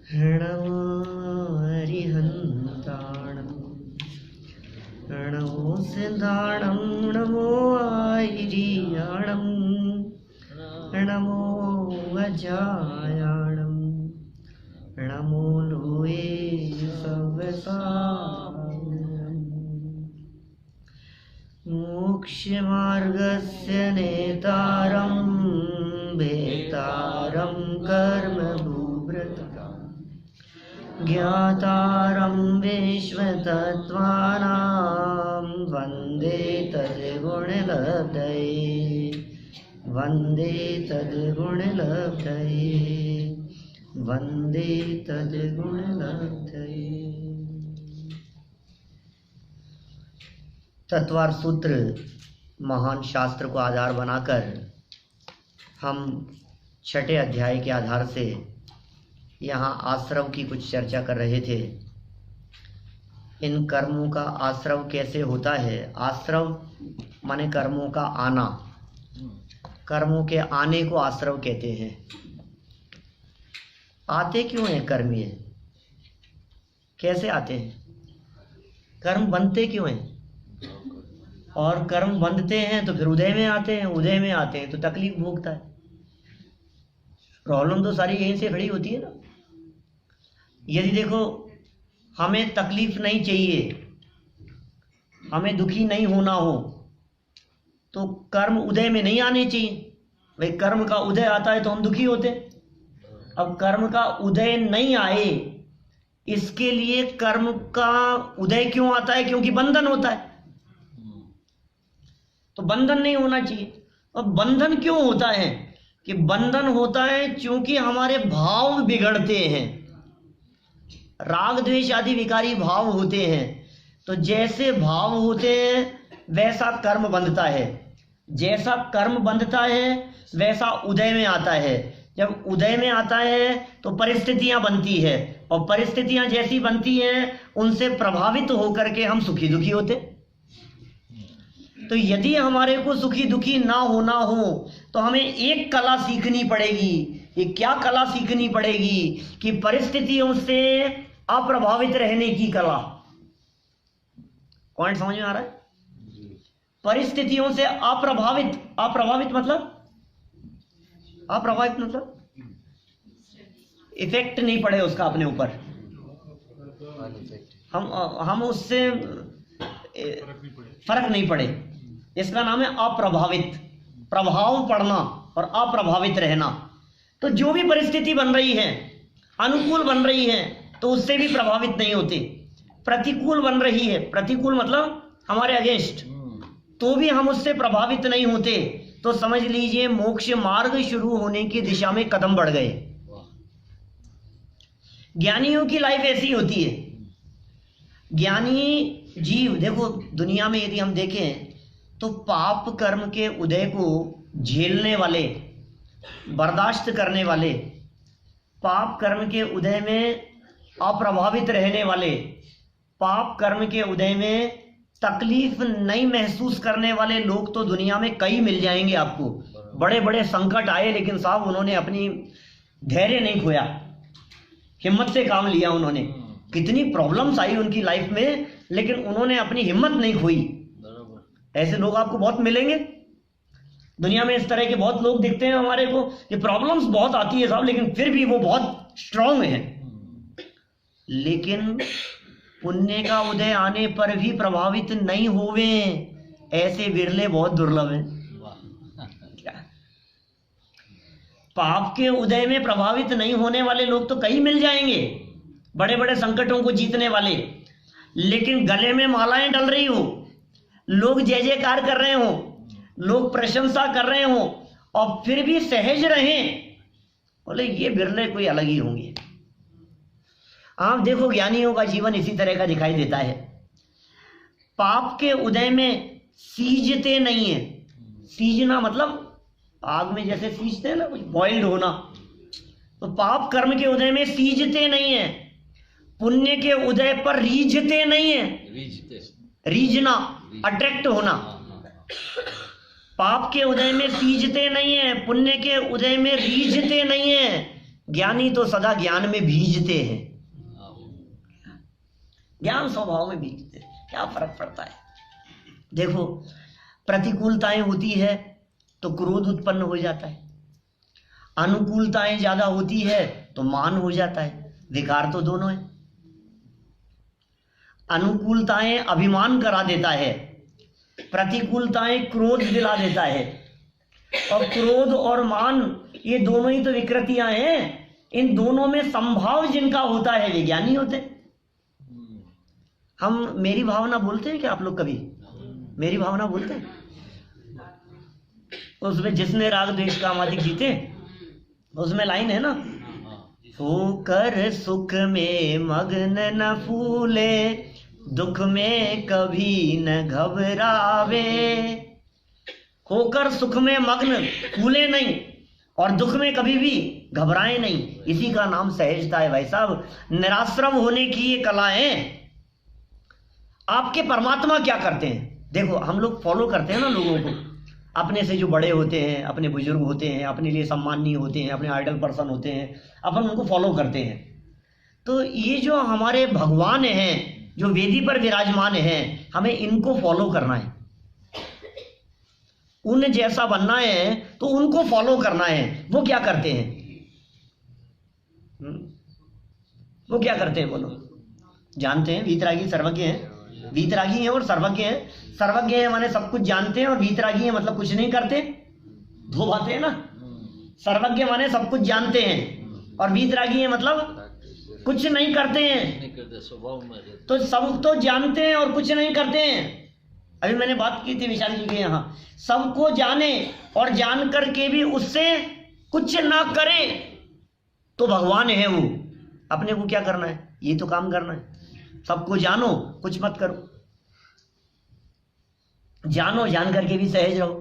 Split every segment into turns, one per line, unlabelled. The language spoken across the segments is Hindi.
नमो अरिहन्ताणं नमो सिद्धाणं नमो आयिरियाणं नमो वज्रायाणं नमो लोये सव्यसायम् मोक्षमार्गस्य नेतारं भेतारं कर्मभूभृतम् ज्ञातारं विश्वतत्त्वानां वन्दे तद्गुणलब्धये वन्दे तद्गुणलब्धये वन्दे तद्गुणलब्धये। तत्वार सूत्र महान शास्त्र को आधार बनाकर हम छठे अध्याय के आधार से यहाँ आश्रव की कुछ चर्चा कर रहे थे। इन कर्मों का आश्रव कैसे होता है? आश्रव माने कर्मों का आना, कर्मों के आने को आश्रव कहते हैं। आते क्यों हैं कर्म? ये कैसे आते हैं? कर्म बनते क्यों हैं? और कर्म बंधते हैं तो फिर उदय में आते हैं, उदय में आते हैं तो तकलीफ भोगता है। प्रॉब्लम तो सारी यहीं से खड़ी होती है ना। यदि देखो हमें तकलीफ नहीं चाहिए, हमें दुखी नहीं होना हो, तो कर्म उदय में नहीं आने चाहिए। भाई कर्म का उदय आता है तो हम दुखी होते हैं। अब कर्म का उदय नहीं आए, इसके लिए कर्म का उदय क्यों आता है? क्योंकि बंधन होता है। तो बंधन नहीं होना चाहिए। और बंधन क्यों होता है? कि बंधन होता है क्योंकि हमारे भाव बिगड़ते हैं, राग द्वेष आदि विकारी भाव होते हैं। तो जैसे भाव होते हैं वैसा कर्म बंधता है, जैसा कर्म बंधता है वैसा उदय में आता है। जब उदय में आता है तो परिस्थितियां बनती है, और परिस्थितियां जैसी बनती हैं उनसे प्रभावित होकर के हम सुखी दुखी होते। तो यदि हमारे को सुखी दुखी ना होना हो तो हमें एक कला सीखनी पड़ेगी। ये क्या कला सीखनी पड़ेगी? कि परिस्थितियों से अप्रभावित रहने की कला। पॉइंट समझ में आ रहा है? परिस्थितियों से अप्रभावित, अप्रभावित मतलब इफेक्ट नहीं पड़े उसका अपने ऊपर, हम उससे फर्क नहीं पड़े। इसका नाम है अप्रभावित। प्रभाव पड़ना और अप्रभावित रहना। तो जो भी परिस्थिति बन रही है, अनुकूल बन रही है तो उससे भी प्रभावित नहीं होते। प्रतिकूल बन रही है, प्रतिकूल मतलब हमारे अगेंस्ट, तो भी हम उससे प्रभावित नहीं होते। तो समझ लीजिए मोक्ष मार्ग शुरू होने की दिशा में कदम बढ़ गए। ज्ञानियों की लाइफ ऐसी होती है। ज्ञानी जीव देखो दुनिया में यदि हम देखें तो पाप कर्म के उदय को झेलने वाले, बर्दाश्त करने वाले, पाप कर्म के उदय में अप्रभावित रहने वाले, पाप कर्म के उदय में तकलीफ नहीं महसूस करने वाले लोग तो दुनिया में कई मिल जाएंगे आपको। बड़े बड़े संकट आए लेकिन साहब उन्होंने अपनी धैर्य नहीं खोया, हिम्मत से काम लिया उन्होंने। कितनी प्रॉब्लम्स आई उनकी लाइफ में लेकिन उन्होंने अपनी हिम्मत नहीं खोई। ऐसे लोग आपको बहुत मिलेंगे दुनिया में। इस तरह के बहुत लोग दिखते हैं हमारे को कि प्रॉब्लम्स बहुत आती है साहब लेकिन फिर भी वो बहुत स्ट्रांग हैं। लेकिन पुण्य का उदय आने पर भी प्रभावित नहीं होवे, ऐसे विरले बहुत दुर्लभ हैं। पाप के उदय में प्रभावित नहीं होने वाले लोग तो कई मिल जाएंगे, बड़े बड़े संकटों को जीतने वाले। लेकिन गले में मालाएं डल रही हो, लोग जय जयकार कर रहे हो, लोग प्रशंसा कर रहे हो और फिर भी सहज रहें, बोले ये बिरले कोई अलग ही होंगे। आप देखो ज्ञानियों का जीवन इसी तरह का दिखाई देता है। पाप के उदय में सीजते नहीं है। सीजना मतलब आग में जैसे सीजते हैं ना, कुछ बॉइल्ड होना। तो पाप कर्म के उदय में सीजते नहीं है, पुण्य के उदय पर रीझते नहीं है। रीझना, अट्रैक्ट होना। पाप के उदय में सीजते नहीं है, पुण्य के उदय में रीझते नहीं है। ज्ञानी तो सदा ज्ञान में भीजते हैं, ज्ञान स्वभाव में भीजते हैं, क्या फर्क पड़ता है। देखो, प्रतिकूलताएं होती है तो क्रोध उत्पन्न हो जाता है, अनुकूलताएं ज्यादा होती है तो मान हो जाता है। विकार तो दोनों है। अनुकूलताएं अभिमान करा देता है, प्रतिकूलताएं क्रोध दिला देता है। और क्रोध और मान ये दोनों ही तो विकृतियां हैं। इन दोनों में संभाव जिनका होता है वे ज्ञानी होते हैं। हम मेरी भावना बोलते हैं क्या आप लोग? कभी मेरी भावना बोलते हैं? उसमें जिसने राग द्वेष काम आदि जीते, उसमें लाइन है ना, होकर सुख में मग्न न फूले, दुख में कभी न घबरावे। होकर सुख में मग्न फूले नहीं और दुख में कभी भी घबराए नहीं, इसी का नाम सहजता है भाई साहब। निराश्रम होने की ये कला है। आपके परमात्मा क्या करते हैं? देखो, हम लोग फॉलो करते हैं ना लोगों को, अपने से जो बड़े होते हैं, अपने बुजुर्ग होते हैं, अपने लिए सम्माननीय होते हैं, अपने आइडल पर्सन होते हैं, अपन उनको फॉलो करते हैं। तो ये जो हमारे भगवान हैं, जो वेदी पर विराजमान हैं, हमें इनको फॉलो करना है, उन जैसा बनना है, तो उनको फॉलो करना है। वो क्या करते हैं? वो क्या करते हैं बोलो? जानते हैं? वीतरागी सर्वज्ञ हैं। वीतरागी हैं और सर्वज्ञ हैं। सर्वज्ञ है माने सब कुछ जानते हैं, और वीतरागी है मतलब कुछ नहीं करते। दो बातें हैं ना। सर्वज्ञ माने सब कुछ जानते हैं, और वीतरागी है मतलब कुछ नहीं करते हैं। तो सब तो जानते हैं और कुछ नहीं करते हैं। अभी मैंने बात की थी विशाल जी के यहाँ, सबको जाने और जान करके भी उससे कुछ ना करे तो भगवान है वो। अपने को क्या करना है? ये तो काम करना है। सबको जानो, कुछ मत करो। जानो, जान करके भी सहज रहो।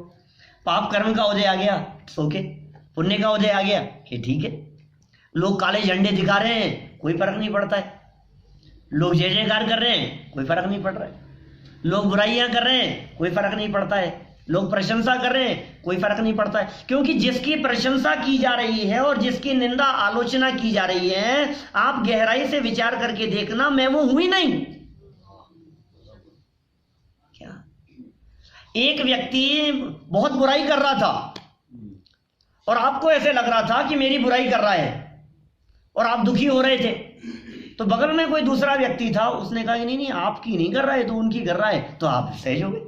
पाप कर्म का उदय आ गया, ओके। पुण्य का उदय आ गया कि ठीक है। लोग काले झंडे दिखा रहे हैं, कोई फर्क नहीं पड़ता है। लोग जय जयकार कर रहे हैं, कोई फर्क नहीं पड़ रहा है। लोग बुराइयां कर रहे हैं, कोई फर्क नहीं पड़ता है। लोग प्रशंसा कर रहे हैं, कोई फर्क नहीं पड़ता है। क्योंकि जिसकी प्रशंसा की जा रही है और जिसकी निंदा आलोचना की जा रही है, आप गहराई से विचार करके देखना, मैं वो हूं ही नहीं। क्या एक व्यक्ति बहुत बुराई कर रहा था और आपको ऐसे लग रहा था कि मेरी बुराई कर रहा है और आप दुखी हो रहे थे, तो बगल में कोई दूसरा व्यक्ति था, उसने कहा कि नहीं नहीं, आपकी नहीं कर रहा है तो उनकी कर रहा है, तो आप सहज हो गए।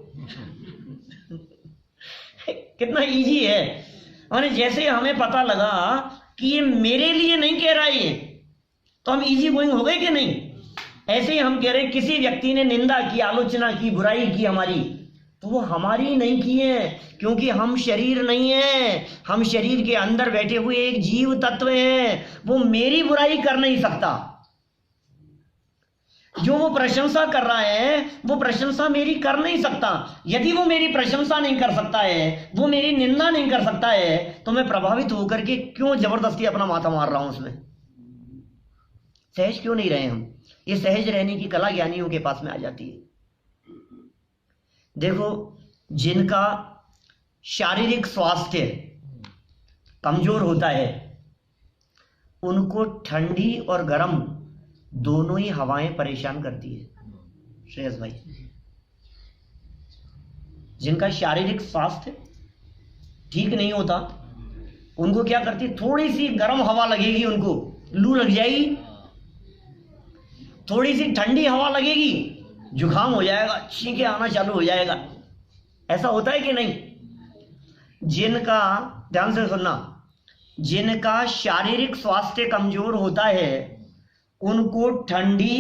कितना इजी है। और जैसे हमें पता लगा कि ये मेरे लिए नहीं कह रहा है, तो हम इजी गोइंग हो गए कि नहीं? ऐसे ही हम कह रहे किसी व्यक्ति ने निंदा की, आलोचना की, बुराई की हमारी, तो वो हमारी नहीं की है, क्योंकि हम शरीर नहीं है। हम शरीर के अंदर बैठे हुए एक जीव तत्व है, वो मेरी बुराई कर नहीं सकता। जो वो प्रशंसा कर रहा है, वो प्रशंसा मेरी कर नहीं सकता। यदि वो मेरी प्रशंसा नहीं कर सकता है, वो मेरी निंदा नहीं कर सकता है, तो मैं प्रभावित होकर के क्यों जबरदस्ती अपना माथा मार रहा हूं उसमें? सहज क्यों नहीं रहे हम? ये सहज रहने की कला ज्ञानियों के पास में आ जाती है। देखो, जिनका शारीरिक स्वास्थ्य कमजोर होता है, उनको ठंडी और गर्म दोनों ही हवाएं परेशान करती है। श्रेयस भाई, जिनका शारीरिक स्वास्थ्य ठीक नहीं होता, उनको क्या करती? थोड़ी सी गर्म हवा लगेगी, उनको लू लग जाएगी। थोड़ी सी ठंडी हवा लगेगी, जुकाम हो जाएगा, छींके आना चालू हो जाएगा। ऐसा होता है कि नहीं? जिनका, ध्यान से सुनना, जिनका शारीरिक स्वास्थ्य कमजोर होता है, उनको ठंडी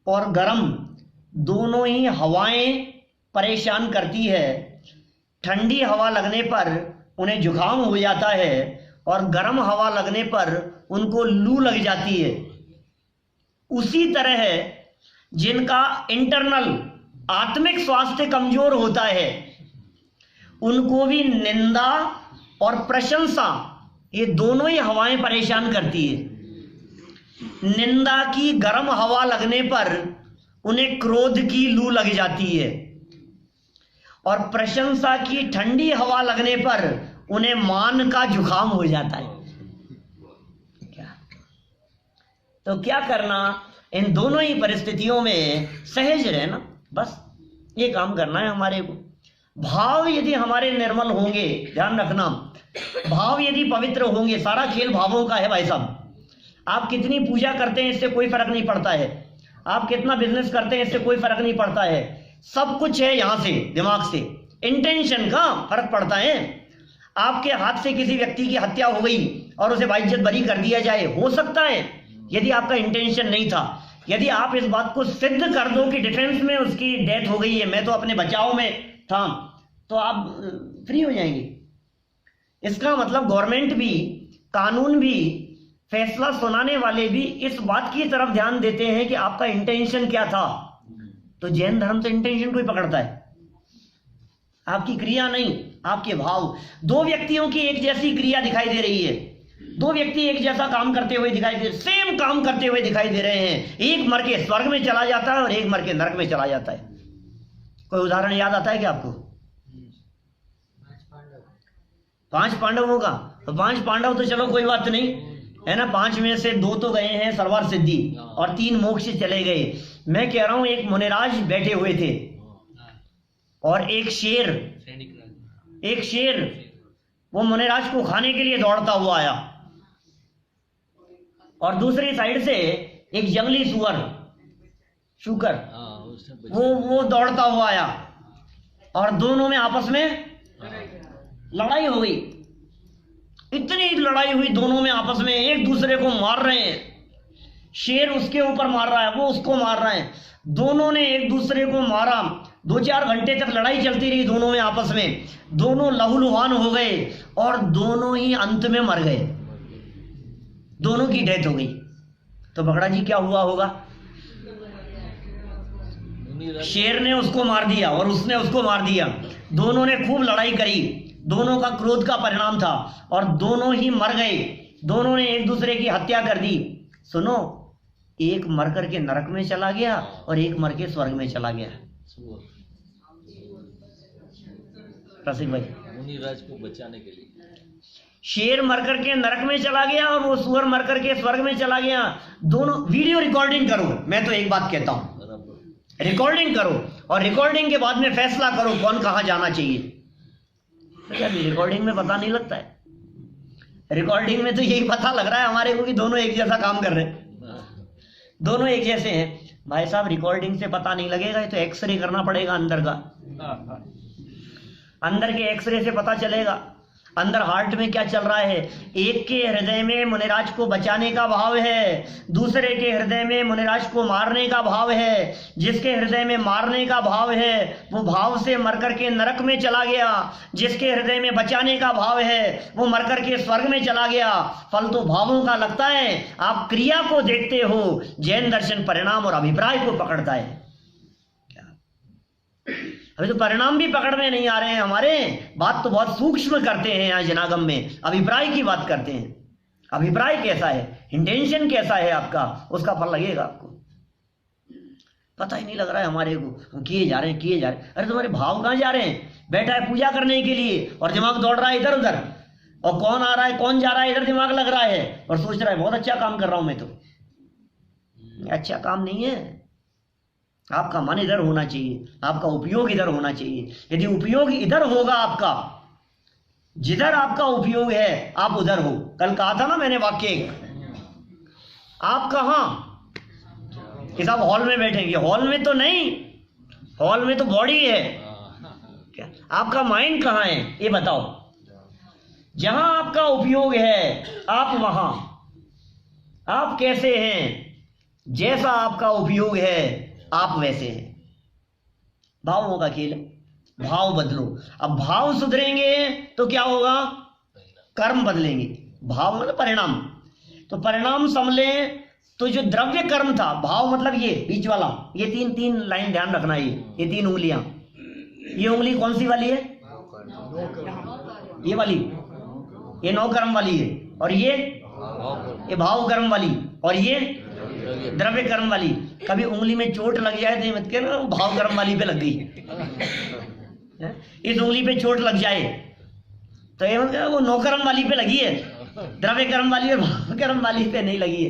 और गर्म दोनों ही हवाएं परेशान करती है। ठंडी हवा लगने पर उन्हें जुकाम हो जाता है और गर्म हवा लगने पर उनको लू लग जाती है। उसी तरह है जिनका इंटरनल आत्मिक स्वास्थ्य कमजोर होता है, उनको भी निंदा और प्रशंसा, ये दोनों ही हवाएं परेशान करती है। निंदा की गर्म हवा लगने पर उन्हें क्रोध की लू लग जाती है, और प्रशंसा की ठंडी हवा लगने पर उन्हें मान का जुकाम हो जाता है। क्या तो क्या करना, इन दोनों ही परिस्थितियों में सहज रहना, बस ये काम करना है हमारे को। भाव यदि हमारे निर्मल होंगे, ध्यान रखना, भाव यदि पवित्र होंगे, सारा खेल भावों का है भाई साहब। आप कितनी पूजा करते हैं इससे कोई फर्क नहीं पड़ता है, आप कितना बिजनेस करते हैं इससे कोई फर्क नहीं पड़ता है, सब कुछ है यहां से, दिमाग से। इंटेंशन का फर्क पड़ता है। आपके हाथ से किसी व्यक्ति की हत्या हो गई और उसे बाइज्जत बरी कर दिया जाए, हो सकता है यदि आपका इंटेंशन नहीं था। यदि आप इस बात को सिद्ध कर दो कि डिफेंस में उसकी डेथ हो गई है, मैं तो अपने बचाव में था, तो आप फ्री हो जाएंगे। इसका मतलब गवर्नमेंट भी, कानून भी, फैसला सुनाने वाले भी इस बात की तरफ ध्यान देते हैं कि आपका इंटेंशन क्या था। तो जैन धर्म तो इंटेंशन को ही पकड़ता है, आपकी क्रिया नहीं, आपके भाव। दो व्यक्तियों की एक जैसी क्रिया दिखाई दे रही है, दो व्यक्ति एक जैसा काम करते हुए दिखाई दे, सेम काम करते हुए दिखाई दे रहे हैं, एक मर के स्वर्ग में चला जाता है और एक मर के नरक में चला जाता है। कोई उदाहरण याद आता है क्या आपको? 5 पांडवों का। तो 5 पांडव तो चलो कोई बात नहीं है ना, 5 में से 2 तो गए हैं सर्वार सिद्धि और 3 मोक्ष चले गए। मैं कह रहा हूं एक मुनिराज बैठे हुए थे और एक शेर वो मुनिराज को खाने के लिए दौड़ता हुआ आया, और दूसरी साइड से एक जंगली शुकर वो दौड़ता हुआ आया, और दोनों में आपस में लड़ाई हो गई। इतनी लड़ाई हुई दोनों में आपस में, एक दूसरे को मार रहे हैं, शेर उसके ऊपर मार रहा है, वो उसको मार रहा है, दोनों ने एक दूसरे को मारा। 2-4 घंटे तक लड़ाई चलती रही दोनों में आपस में, दोनों लहूलुहान हो गए और दोनों ही अंत में मर गए, दोनों की डेथ हो गई। तो भगड़ा जी क्या हुआ होगा? शेर ने उसको मार दिया और उसने उसको मार दिया, दोनों ने खूब लड़ाई करी, दोनों का क्रोध का परिणाम था और दोनों ही मर गए, दोनों ने एक दूसरे की हत्या कर दी। सुनो, एक मर करके नरक में चला गया और एक मर के स्वर्ग में चला गया। रसिक भाई,
मुनिराज को बचाने के लिए
शेर मर करके नरक में चला गया और वो सुअर मर करके स्वर्ग में चला गया। दोनों वीडियो रिकॉर्डिंग करो, मैं तो एक बात कहता हूं, रिकॉर्डिंग करो और रिकॉर्डिंग के बाद में फैसला करो कौन कहां जाना चाहिए। तो क्या रिकॉर्डिंग में पता नहीं लगता है? रिकॉर्डिंग में तो यही पता लग रहा है हमारे को कि दोनों एक जैसा काम कर रहे हैं, दोनों एक जैसे हैं। भाई साहब, रिकॉर्डिंग से पता नहीं लगेगा, तो एक्सरे करना पड़ेगा अंदर का, अंदर के एक्सरे से पता चलेगा अंदर हार्ट में क्या चल रहा है। एक के हृदय में मुनिराज को बचाने का भाव है, दूसरे के हृदय में मुनिराज को मारने का भाव है। जिसके हृदय में मारने का भाव है वो भाव से मरकर के नरक में चला गया, जिसके हृदय में बचाने का भाव है वो मरकर के स्वर्ग में चला गया। फल तो भावों का लगता है, आप क्रिया को देखते हो। जैन दर्शन परिणाम और अभिप्राय को पकड़ता है। अभी तो परिणाम भी पकड़ में नहीं आ रहे हैं हमारे, बात तो बहुत सूक्ष्म करते हैं यहाँ जनागम में, अभिप्राय की बात करते हैं। अभिप्राय कैसा है, इंटेंशन कैसा है आपका, उसका फल लगेगा आपको। पता ही नहीं लग रहा है हमारे को, किए जा रहे हैं। अरे तुम्हारे भाव कहाँ जा रहे हैं? बैठा है पूजा करने के लिए और दिमाग दौड़ रहा है इधर उधर, और कौन आ रहा है कौन जा रहा है इधर दिमाग लग रहा है, और सोच रहा है बहुत अच्छा काम कर रहा हूं मैं। तो अच्छा काम नहीं है। आपका मन इधर होना चाहिए, आपका उपयोग इधर होना चाहिए। यदि उपयोग इधर होगा आपका, जिधर आपका उपयोग है आप उधर हो। कल कहा था ना मैंने वाक्य, आप कहां कि साहब हॉल में बैठेंगे, हॉल में तो नहीं, हॉल में तो बॉडी है। क्या आपका माइंड कहां है ये बताओ? जहां आपका उपयोग है आप वहां। आप कैसे हैं? जैसा आपका उपयोग है आप वैसे हैं। भावों का खेल, भाव बदलो। अब भाव सुधरेंगे तो क्या होगा? कर्म बदलेंगे। भाव मतलब परिणाम, तो परिणाम समझे तो जो द्रव्य कर्म था, भाव मतलब ये बीच वाला, ये तीन लाइन ध्यान रखना, ये 3 उंगलियां। ये उंगली कौन सी वाली है? ये वाली, ये 9 कर्म वाली है, और ये भाव कर्म वाली, और ये द्रव्य कर्म वाली। कभी उंगली में चोट लग जाए तो मत कहना वो भाव कर्म वाली पे लग गई। इस उंगली पे चोट लग जाए तो ये मतलब वो 9 कर्म वाली पे लगी है, द्रव्य कर्म वाली और भाव कर्म वाली पे नहीं लगी है।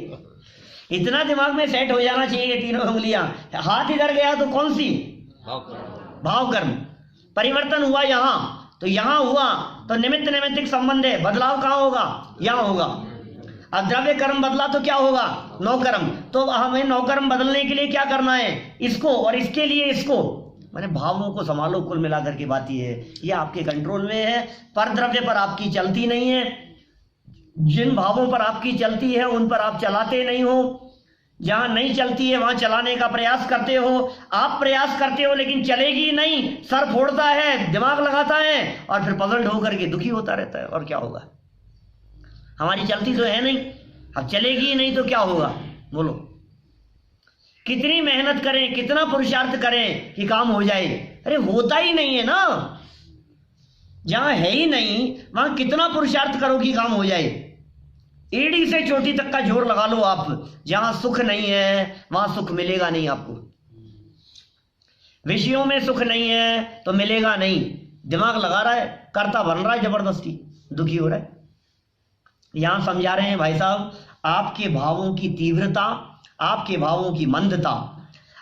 इतना दिमाग में सेट हो जाना चाहिए कि तीनों उंगलियां, हाथ इधर गया तो कौन सी, भाव कर्म, परिवर्तन हुआ यहां तो यहां हुआ, तो निमित्त नैमित्तिक संबंध है, बदलाव कहां होगा, यहां होगा। अब द्रव्य कर्म बदला तो क्या होगा, नौ कर्म, तो हमें नौ कर्म बदलने के लिए क्या करना है, इसको, और इसके लिए इसको, मैंने भावों को संभालो। कुल मिलाकर के बात ये है, ये आपके कंट्रोल में है, पर द्रव्य पर आपकी चलती नहीं है, जिन भावों पर आपकी चलती है उन पर आप चलाते नहीं हो, जहां नहीं चलती है वहां चलाने का प्रयास करते हो। आप प्रयास करते हो लेकिन चलेगी नहीं, सर फोड़ता है, दिमाग लगाता है और फिर पजल्ड होकर के दुखी होता रहता है। और क्या होगा, हमारी चलती तो है नहीं, अब चलेगी ही नहीं तो क्या होगा, बोलो। कितनी मेहनत करें, कितना पुरुषार्थ करें कि काम हो जाए, अरे होता ही नहीं है ना। जहां है ही नहीं वहां कितना पुरुषार्थ करो कि काम हो जाए। एड़ी से चोटी तक का जोर लगा लो आप, जहां सुख नहीं है वहां सुख मिलेगा नहीं आपको। विषयों में सुख नहीं है तो मिलेगा नहीं, दिमाग लगा रहा है, कर्ता बन रहा है, जबरदस्ती दुखी हो रहा है। यहां समझा रहे हैं भाई साहब, आपके भावों की तीव्रता, आपके भावों की मंदता,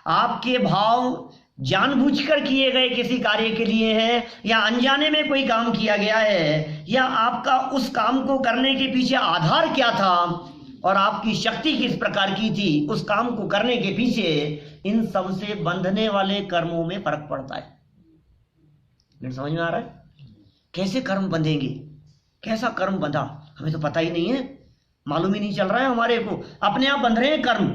आपके भाव जानबूझकर किए गए किसी कार्य के लिए है या अनजाने में कोई काम किया गया है, या आपका उस काम को करने के पीछे आधार क्या था और आपकी शक्ति किस प्रकार की थी उस काम को करने के पीछे, इन सब से बंधने वाले कर्मों में फर्क पड़ता है। मेरे समझ में आ रहा है, कैसे कर्म बंधेंगे, कैसा कर्म बंधा हमें तो पता ही नहीं है, मालूम ही नहीं चल रहा है हमारे को, अपने आप बंध रहे हैं कर्म,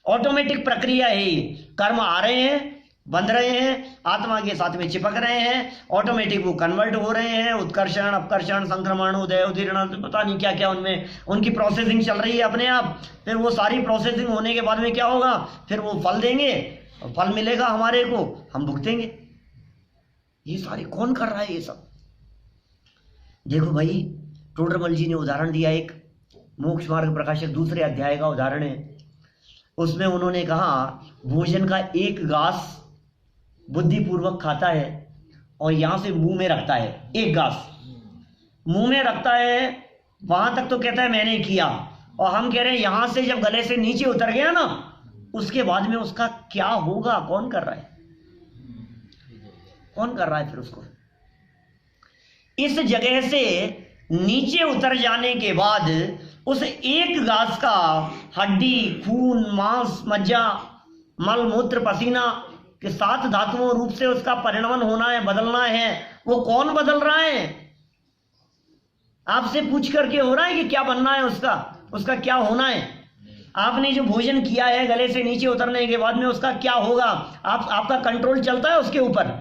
ऑटोमेटिक प्रक्रिया है ये, कर्म आ रहे हैं, बंध रहे हैं, आत्मा के साथ में चिपक रहे हैं, ऑटोमेटिक वो कन्वर्ट हो रहे हैं, उत्कर्षण, अपकर्षण, संक्रमण, उदय, उदीर्ण, पता नहीं क्या क्या उनमें उनकी प्रोसेसिंग चल रही है अपने आप। फिर वो सारी प्रोसेसिंग होने के बाद में क्या होगा, फिर वो फल देंगे, और फल मिलेगा हमारे को, हम भुगतेंगे। ये सारे कौन कर रहा है ये सब? देखो भाई, टोडरमल जी ने उदाहरण दिया, एक मोक्ष मार्ग प्रकाशक दूसरे अध्याय का उदाहरण है। उसमें उन्होंने कहा भोजन का एक गास बुद्धिपूर्वक खाता है और यहां से मुंह में रखता है, एक गास मुंह में रखता है, वहां तक तो कहता है मैंने किया, और हम कह रहे हैं यहां से जब गले से नीचे उतर गया ना उसके बाद में उसका क्या होगा, कौन कर रहा है, कौन कर रहा है फिर उसको। इस जगह से नीचे उतर जाने के बाद उस एक गास का हड्डी, खून, मांस, मज्जा, मल, मूत्र, पसीना के 7 धातुओं रूप से उसका परिणमन होना है, बदलना है। वो कौन बदल रहा है? आपसे पूछ करके हो रहा है कि क्या बनना है उसका, उसका क्या होना है। आपने जो भोजन किया है गले से नीचे उतरने के बाद में उसका क्या होगा, आपका कंट्रोल चलता है उसके ऊपर?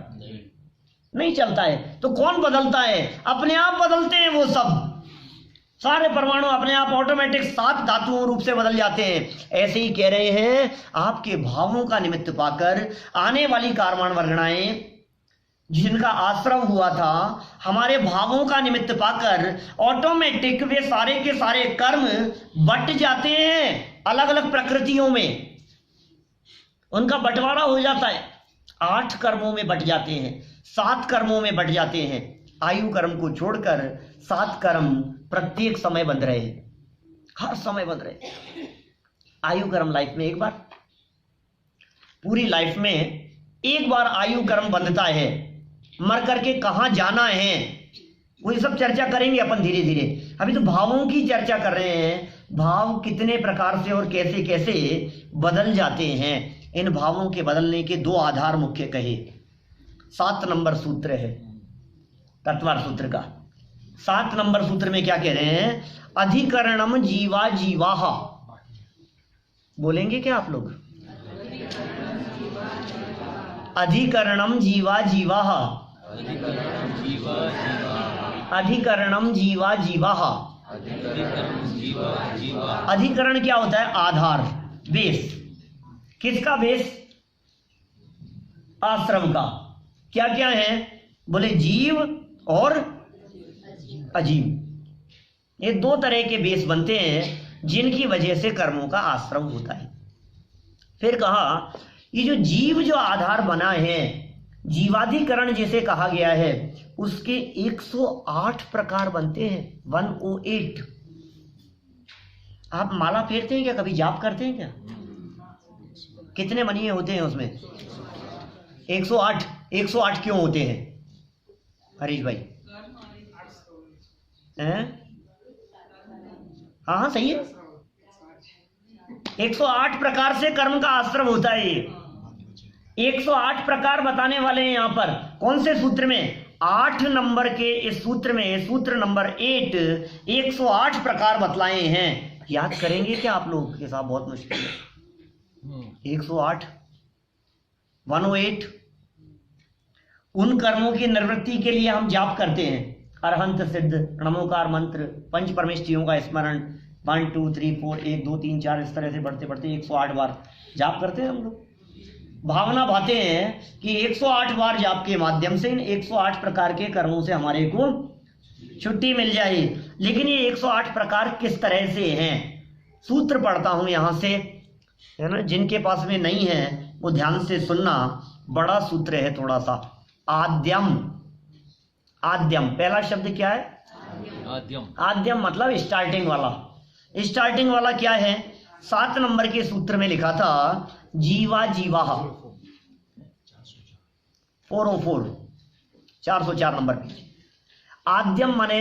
नहीं चलता है। तो कौन बदलता है? अपने आप बदलते हैं वो सब, सारे परमाणु अपने आप ऑटोमेटिक 7 धातुओं रूप से बदल जाते हैं। ऐसे ही कह रहे हैं, आपके भावों का निमित्त पाकर आने वाली कार्बन वर्गणाएं जिनका आश्रव हुआ था, हमारे भावों का निमित्त पाकर ऑटोमेटिक वे सारे के सारे कर्म बट जाते हैं अलग अलग प्रकृतियों में, उनका बंटवारा हो जाता है। 8 कर्मों में बट जाते हैं, 7 कर्मों में बट जाते हैं। आयु कर्म को छोड़कर 7 कर्म प्रत्येक समय बंध रहे हैं, हर समय बंध रहे। आयु कर्म लाइफ में एक बार, पूरी लाइफ में एक बार आयु कर्म बंधता है। मर करके कहां जाना है वो ये सब चर्चा करेंगे अपन धीरे धीरे। अभी तो भावों की चर्चा कर रहे हैं, भाव कितने प्रकार से और कैसे कैसे बदल जाते हैं। इन भावों के बदलने के 2 आधार मुख्य कहे। 7 नंबर सूत्र है तत्वार सूत्र का। 7 नंबर सूत्र में क्या कह रहे हैं? अधिकरणम जीवा जीवाह। बोलेंगे क्या आप लोग? अधिकरणम जीवा जीवाह, अधिकरणम जीवा जीवाह। अधिकरण क्या होता है? आधार, बेस। किसका बेस? आश्रम का। क्या क्या है? बोले जीव और अजीव। ये 2 तरह के बेस बनते हैं जिनकी वजह से कर्मों का आश्रम होता है। फिर कहा ये जो जीव जो आधार बना है, जीवाधिकरण जिसे कहा गया है, उसके 108 प्रकार बनते हैं। 108 आप माला फेरते हैं क्या, कभी जाप करते हैं क्या? कितने मणि होते हैं उसमें? 108। 108 क्यों होते हैं हरीश भाई? हैं? हाँ हाँ सही है। 108 प्रकार से कर्म का आश्रम होता है ये। 108 प्रकार बताने वाले हैं यहाँ पर। कौन से सूत्र में? 8 नंबर के इस सूत्र में, सूत्र नंबर 8, 108 प्रकार बतलाए हैं। याद करेंगे क्या आप लोग के साथ? बहुत मुश्किल है। 108, 108 उन कर्मों की निवृत्ति के लिए हम जाप करते हैं। अरहंत सिद्ध, नमोकार मंत्र, पंच परमेष्ठियों का स्मरण, 1 2 3 4 1 2 3 4 इस तरह से बढ़ते बढ़ते 108 बार जाप करते हैं हम लोग। भावना भाते हैं कि 108 बार जाप के माध्यम से इन 108 प्रकार के कर्मों से हमारे को छुट्टी मिल जाए। लेकिन ये 108 प्रकार किस तरह से हैं? सूत्र पढ़ता हूं यहां से, है ना। जिनके पास में नहीं है वो ध्यान से सुनना। बड़ा सूत्र है थोड़ा सा। आद्यम। आद्यम पहला शब्द क्या है?
आद्यम।
आद्यम मतलब स्टार्टिंग वाला। स्टार्टिंग वाला क्या है? 7 नंबर के सूत्र में लिखा था जीवा जीवा 404, 404 नंबर पे। आद्यम माने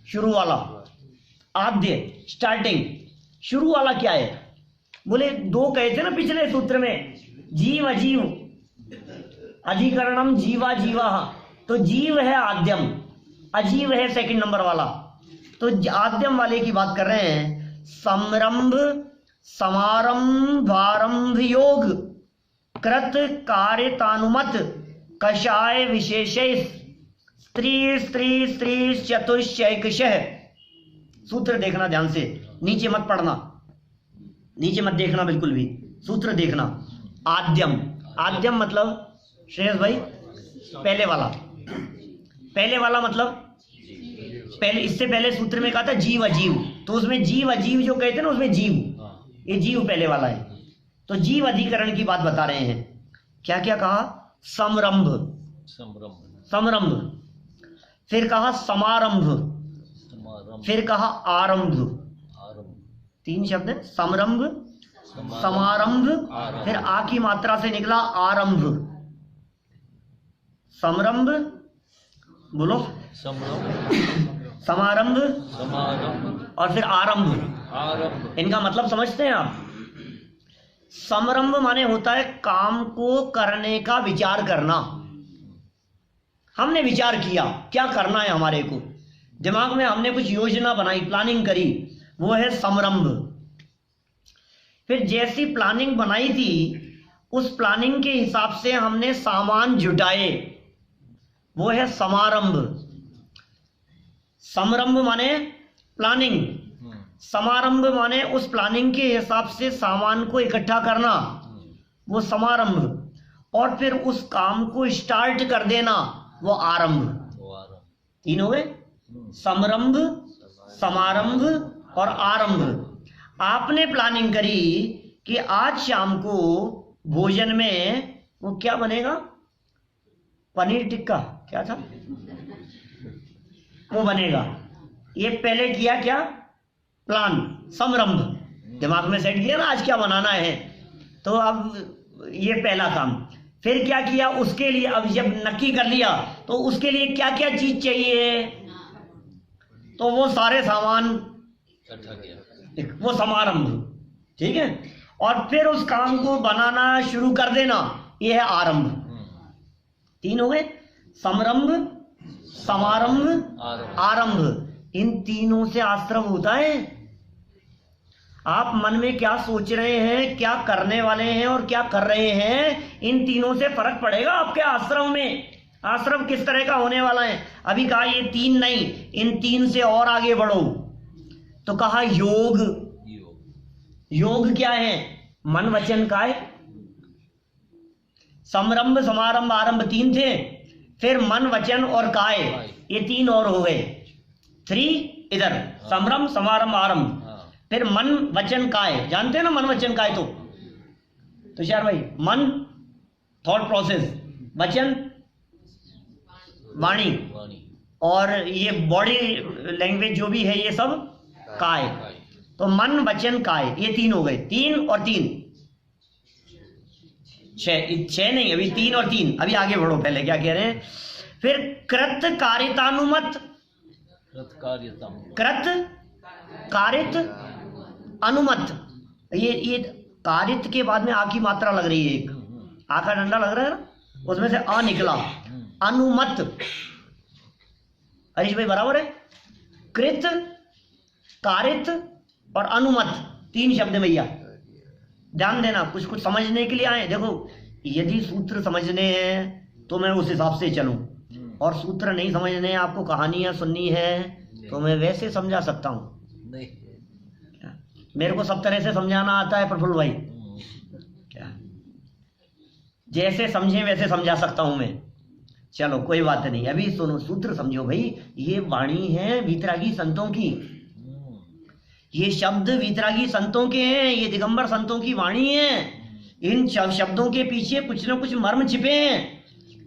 शुरू वाला। आद्य स्टार्टिंग, शुरू वाला क्या है? बोले 2 कहे थे ना पिछले सूत्र में, जीव अजीव, अधिकरणम जीवा जीवा। तो जीव है आद्यम, अजीव है सेकंड नंबर वाला। तो आद्यम वाले की बात कर रहे हैं। समरंभ समारंभारंभ योग कृत कार्यतानुमत कषाय विशेष स्त्री स्त्री स्त्री चतुष्चैकशः। सूत्र देखना ध्यान से, नीचे मत पढ़ना, नीचे मत देखना बिल्कुल भी, सूत्र देखना। आद्यम, आद्यम मतलब श्रेयस भाई पहले वाला। पहले वाला मतलब पहले, इससे पहले सूत्र में कहा था जीव अजीव, तो उसमें जीव अजीव जो कहते हैं ना, उसमें जीव, ये जीव पहले वाला है। तो जीव अधिकरण की बात बता रहे हैं। क्या क्या कहा? समरंभ, समरंभ, फिर कहा समारंभ, फिर कहा आरंभ। 3 शब्द है, समरंभ, समारंभ, फिर आ की मात्रा से निकला आरंभ। समरंभ बोलो, समारंभ, और फिर आरंभ। इनका मतलब समझते हैं आप? समरंभ माने होता है काम को करने का विचार करना। हमने विचार किया क्या करना है हमारे को, दिमाग में हमने कुछ योजना बनाई, प्लानिंग करी, वो है समरंभ। फिर जैसी प्लानिंग बनाई थी उस प्लानिंग के हिसाब से हमने सामान जुटाए, वो है समारंभ। समरंभ माने प्लानिंग, समारंभ माने उस प्लानिंग के हिसाब से सामान को इकट्ठा करना, वो समारंभ। और फिर उस काम को स्टार्ट कर देना, वो आरंभ। 3 हो गए, समरंभ, समारंभ और आरंभ। आपने प्लानिंग करी कि आज शाम को भोजन में वो क्या बनेगा, पनीर टिक्का, क्या था वो बनेगा। ये पहले किया क्या, प्लान, समरंभ, दिमाग में सेट किया ना आज क्या बनाना है, तो अब ये पहला काम। फिर क्या किया उसके लिए, अब जब नक्की कर लिया तो उसके लिए क्या क्या चीज चाहिए, तो वो सारे सामान
इकट्ठा किया,
वो समारंभ, ठीक है। और फिर उस काम को बनाना शुरू कर देना, ये है आरंभ। 3 हो गए, समरंभ, समारंभ, आरंभ। इन तीनों से आश्रम होता है। आप मन में क्या सोच रहे हैं, क्या करने वाले हैं और क्या कर रहे हैं, इन तीनों से फर्क पड़ेगा आपके आश्रम में। आश्रम किस तरह का होने वाला है। अभी कहा ये 3 नहीं, इन 3 से और आगे बढ़ो, तो कहा योग। योग क्या है, मन वचन काय। समरंभ समारंभ आरंभ 3 थे, फिर मन वचन और काय, ये 3 और हो गए। 3 इधर, समरंभ समारंभ आरंभ, फिर मन वचन काय। जानते हैं ना मन वचन काय, तो तुषार भाई, मन थॉट प्रोसेस, वचन वाणी, और ये बॉडी लैंग्वेज जो भी है ये सब काय। तो मन वचन काय, ये 3 हो गए, 3 और 3, 6 नहीं, अभी 3 और 3, अभी आगे बढ़ो, पहले क्या कह रहे हैं। फिर कृत कारितानुमत, कृत कारित अनुमत, ये कारित के बाद में आ की मात्रा लग रही है, एक आ का डंडा लग रहा है ना, उसमें से आ निकला, अनुमत। हरीश भाई बराबर है, कृत कारित और अनुमत, 3 शब्द भैया, ध्यान देना, कुछ कुछ समझने के लिए आए। देखो यदि सूत्र समझने हैं तो मैं उस हिसाब से चलूं, और सूत्र नहीं समझने हैं, आपको कहानियां सुननी है तो मैं वैसे समझा सकता हूं।
नहीं,
मेरे को सब तरह से समझाना आता है प्रफुल्ल भाई, क्या जैसे समझे वैसे समझा सकता हूं मैं। चलो कोई बात नहीं, अभी सुनो, सूत्र समझो भाई। ये वाणी है वीतरागी संतों की, ये शब्द वीतरागी संतों के हैं, ये दिगंबर संतों की वाणी है। इन शब्दों के पीछे कुछ ना कुछ मर्म छिपे हैं।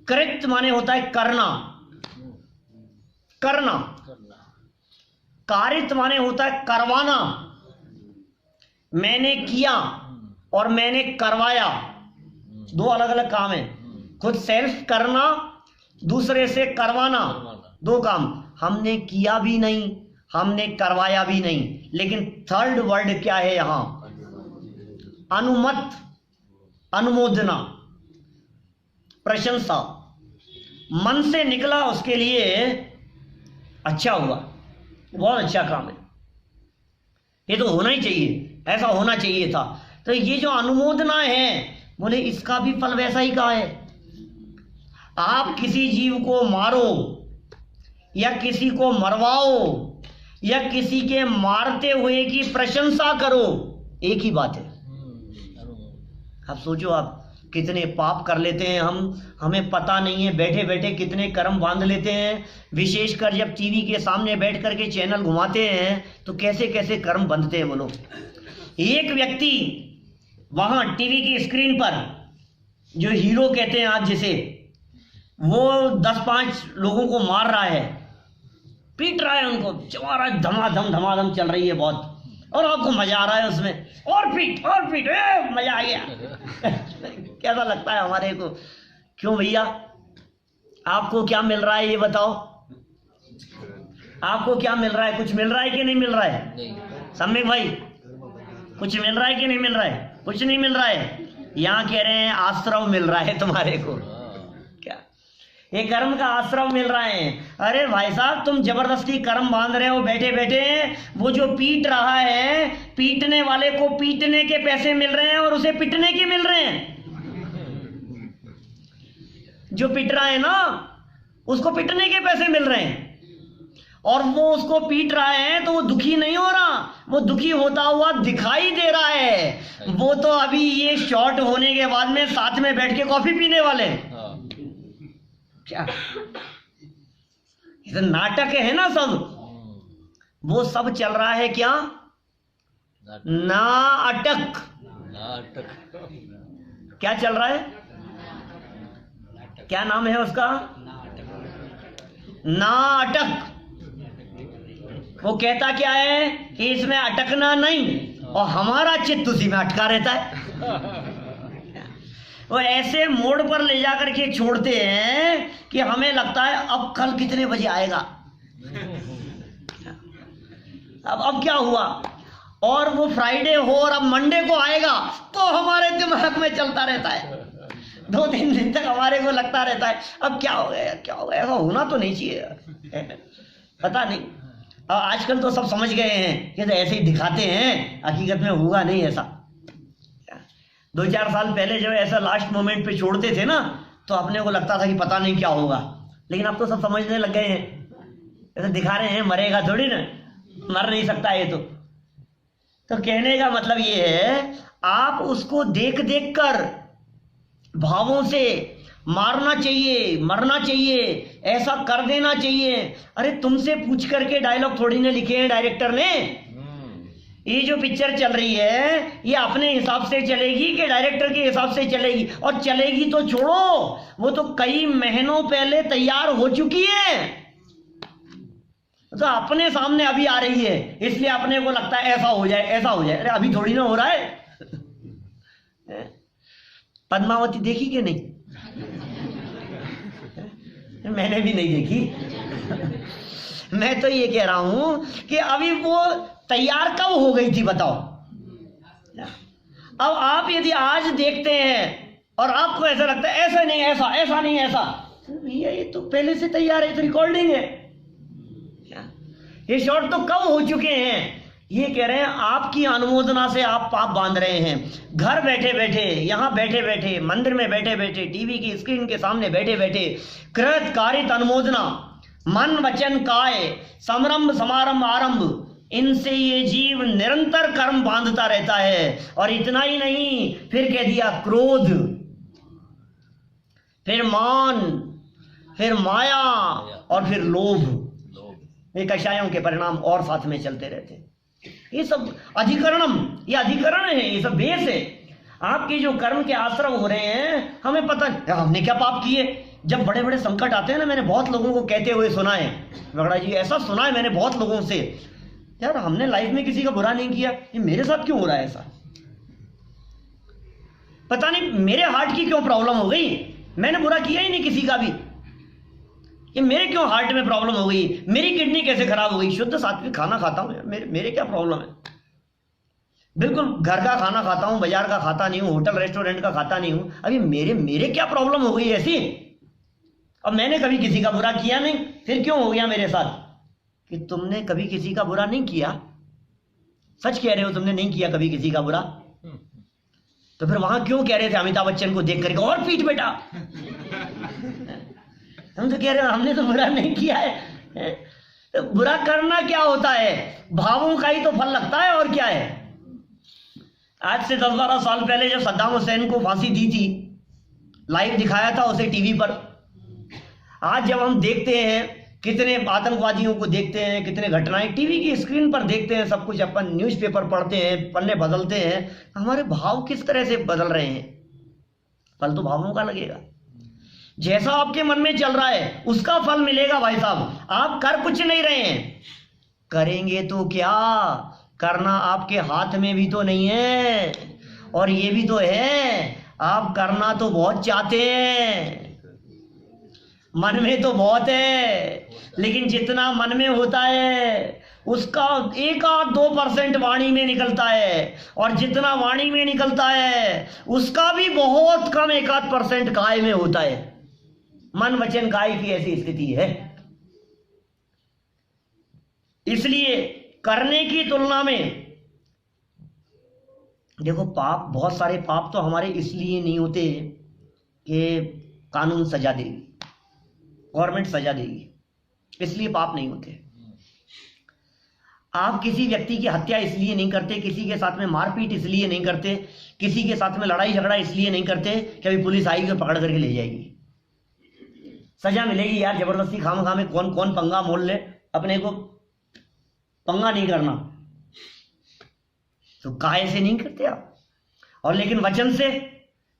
कृत माने होता है करना, करना। कारित माने होता है करवाना, मैंने किया और मैंने करवाया, 2 अलग अलग काम है। खुद सेल्फ करना, दूसरे से करवाना, 2 काम। हमने किया भी नहीं, हमने करवाया भी नहीं, लेकिन थर्ड वर्ड क्या है यहां, अनुमत, अनुमोदना, प्रशंसा, मन से निकला, उसके लिए अच्छा हुआ, बहुत अच्छा काम है, ये तो होना ही चाहिए, ऐसा होना चाहिए था। तो ये जो अनुमोदना है, बोले इसका भी फल वैसा ही का है। आप किसी जीव को मारो या किसी को मरवाओ या किसी के मारते हुए की प्रशंसा करो, एक ही बात है। आप सोचो, आप कितने पाप कर लेते हैं हम, हमें पता नहीं है, बैठे बैठे कितने कर्म बांध लेते हैं। विशेषकर जब टीवी के सामने बैठ करके चैनल घुमाते हैं तो कैसे कैसे कर्म बंधते हैं बोलो। एक व्यक्ति वहां टीवी की स्क्रीन पर, जो हीरो कहते हैं आज जिसे, वो 10-5 लोगों को मार रहा है, पीट रहा है उनको, चला रहा है, धमाधम चल रही है बहुत, और आपको मजा आ रहा है उसमें, और पीट, मजा आ गया। कैसा लगता है हमारे को? क्यों भैया, आपको क्या मिल रहा है ये बताओ, आपको क्या मिल रहा है? कुछ मिल रहा है कि नहीं मिल रहा है? सम्यक भाई, कुछ मिल रहा है कि नहीं मिल रहा है? कुछ नहीं मिल रहा है। यहाँ कह रहे हैं आश्रव मिल रहा है तुम्हारे को, क्या ये कर्म का आश्रव मिल रहा है। अरे भाई साहब, तुम जबरदस्ती कर्म बांध रहे हो बैठे बैठे। वो जो पीट रहा है, पीटने वाले को पीटने के पैसे मिल रहे हैं और उसे पीटने के मिल रहे हैं। जो पीट रहा है ना, उसको पीटने के पैसे मिल रहे हैं, और वो उसको पीट रहा है तो वो दुखी नहीं हो रहा, वो दुखी होता हुआ दिखाई दे रहा है। वो तो अभी ये शॉर्ट होने के बाद में साथ में बैठ के कॉफी पीने वाले हैं। क्या ये तो नाटक है ना सब, वो सब चल रहा है। क्या नाटक, क्या चल रहा है? क्या नाम है उसका? नाटक। वो कहता क्या है कि इसमें अटकना नहीं, और हमारा चित्त उसी में अटका रहता है। वो ऐसे मोड़ पर ले जाकर के छोड़ते हैं कि हमें लगता है अब कल कितने बजे आएगा, अब क्या हुआ, और वो फ्राइडे हो और अब मंडे को आएगा, तो हमारे दिमाग में चलता रहता है। 2-3 दिन तक हमारे को लगता रहता है अब क्या हो गया, क्या हो गया, ऐसा होना तो नहीं चाहिए। पता नहीं, आजकल तो सब समझ गए हैं कि तो ऐसे ही दिखाते हैं, हकीकत में हुआ नहीं ऐसा। 2-4 साल पहले जब ऐसा लास्ट मोमेंट पे छोड़ते थे ना, तो अपने को लगता था कि पता नहीं क्या होगा, लेकिन अब तो सब समझने लग गए हैं। ऐसे दिखा रहे हैं, मरेगा थोड़ी ना, मर नहीं सकता ये तो कहने का मतलब ये है, आप उसको देख देख कर भावों से मारना चाहिए, मरना चाहिए, ऐसा कर देना चाहिए। अरे तुमसे पूछ करके डायलॉग थोड़ी ने लिखे हैं डायरेक्टर ने। ये जो पिक्चर चल रही है, ये अपने हिसाब से चलेगी कि डायरेक्टर के हिसाब से चलेगी? और चलेगी तो छोड़ो, वो तो कई महीनों पहले तैयार हो चुकी है। तो अपने सामने अभी आ रही है, इसलिए अपने को लगता है ऐसा हो जाए ऐसा हो जाए। अरे अभी थोड़ी ना हो रहा है। पद्मावती देखी कि नहीं? मैंने भी नहीं देखी। मैं तो ये कह रहा हूं कि अभी वो तैयार कब हो गई थी बताओ। अब आप यदि आज देखते हैं और आपको ऐसा लगता है ऐसा नहीं ऐसा, ऐसा नहीं ऐसा, तो भैया ये तो पहले से तैयार है, तो रिकॉर्डिंग है। ये शॉट तो कब हो चुके हैं। ये कह रहे हैं आपकी अनुमोदना से आप पाप बांध रहे हैं। घर बैठे बैठे, यहाँ बैठे बैठे, मंदिर में बैठे बैठे, टीवी की स्क्रीन के सामने बैठे बैठे, कृत कारित अनुमोदना, मन वचन काय, समरंभ समारंभ आरंभ, इनसे ये जीव निरंतर कर्म बांधता रहता है। और इतना ही नहीं, फिर कह दिया क्रोध, फिर मान, फिर माया और फिर लोभ। ये कषायों के परिणाम और साथ में चलते रहते हैं। ये सब अधिकरणम, ये अधिकरण है, ये सब बेस है। आपके जो कर्म के आश्रम हो रहे हैं, हमें पता नहीं हमने क्या पाप किए। जब बड़े बड़े संकट आते हैं ना, मैंने बहुत लोगों को कहते हुए सुना है, बगड़ा जी ऐसा सुना है मैंने बहुत लोगों से, यार हमने लाइफ में किसी का बुरा नहीं किया, ये मेरे साथ क्यों हो रहा है ऐसा, पता नहीं मेरे हार्ट की क्यों प्रॉब्लम हो गई, मैंने बुरा किया ही नहीं किसी का भी, ये मेरे क्यों हार्ट में प्रॉब्लम हो गई, मेरी किडनी कैसे खराब हो गई, शुद्ध सात्विक खाना खाता हूं, मेरे क्या प्रॉब्लम है, बिल्कुल घर का खाना खाता हूं, बाजार का खाता नहीं हूं, होटल रेस्टोरेंट का खाता नहीं हूं, अभी मेरे क्या प्रॉब्लम हो गई ऐसी। अब मैंने कभी किसी का बुरा किया नहीं, फिर क्यों हो गया मेरे साथ कि तुमने कभी किसी का बुरा नहीं किया, सच कह रहे हो तुमने नहीं किया कभी किसी का बुरा, तो फिर वहां क्यों कह रहे थे अमिताभ बच्चन को देख करके और पीट बेटा। हम तो कह रहे हो हमने तो बुरा नहीं किया है। तो बुरा करना क्या होता है, भावों का ही तो फल लगता है, और क्या है। आज से 10-12 साल पहले जब सद्दाम हुसैन को फांसी दी थी, लाइव दिखाया था उसे टीवी पर। आज जब हम देखते हैं कितने आतंकवादियों को देखते हैं, कितने घटनाएं टीवी की स्क्रीन पर देखते हैं, सब कुछ अपन न्यूज़पेपर पढ़ते हैं, पन्ने बदलते हैं, हमारे भाव किस तरह से बदल रहे हैं। फल तो भावों का लगेगा, जैसा आपके मन में चल रहा है उसका फल मिलेगा भाई साहब। आप कर कुछ नहीं रहे हैं, करेंगे तो क्या, करना आपके हाथ में भी तो नहीं है, और ये भी तो है आप करना तो बहुत चाहते हैं, मन में तो बहुत है, लेकिन जितना मन में होता है उसका 1-2% वाणी में निकलता है, और जितना वाणी में निकलता है उसका भी बहुत कम 1-8% काय में होता है। मन वचन काय की ऐसी स्थिति है। इसलिए करने की तुलना में देखो, पाप, बहुत सारे पाप तो हमारे इसलिए नहीं होते कि कानून सजा देगी, गवर्नमेंट सजा देगी, इसलिए पाप नहीं होते। आप किसी व्यक्ति की हत्या इसलिए नहीं करते, किसी के साथ में मारपीट इसलिए नहीं करते, किसी के साथ में लड़ाई झगड़ा इसलिए नहीं करते कि अभी पुलिस आएगी और पकड़ करके ले जाएगी, सजा मिलेगी। यार जबरदस्ती खाम में कौन कौन पंगा मोल ले, अपने को पंगा नहीं करना, तो काय से नहीं करते आप। और लेकिन वचन से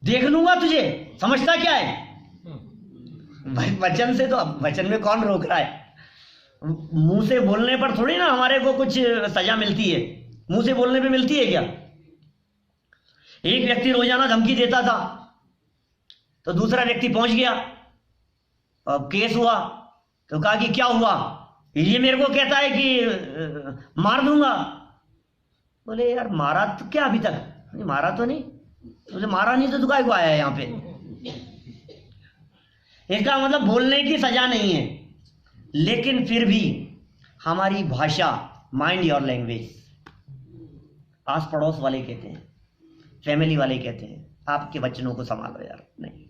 देख लूंगा तुझे, समझता क्या है भाई, वचन से तो, वचन में कौन रोक रहा है, मुंह से बोलने पर थोड़ी ना हमारे को कुछ सजा मिलती है, मुंह से बोलने पे मिलती है क्या। एक व्यक्ति रोजाना धमकी देता था, तो दूसरा व्यक्ति पहुंच गया, अब केस हुआ, तो कहा कि क्या हुआ, ये मेरे को कहता है कि मार दूंगा। बोले यार मारा तो क्या, अभी तक मारा तो नहीं, तुझे मारा नहीं तो तू काय को आया है यहाँ पे। इसका मतलब बोलने की सजा नहीं है, लेकिन फिर भी हमारी भाषा, माइंड योर लैंग्वेज, आस पड़ोस वाले कहते हैं, फैमिली वाले कहते हैं आपके वचनों को संभालो यार, नहीं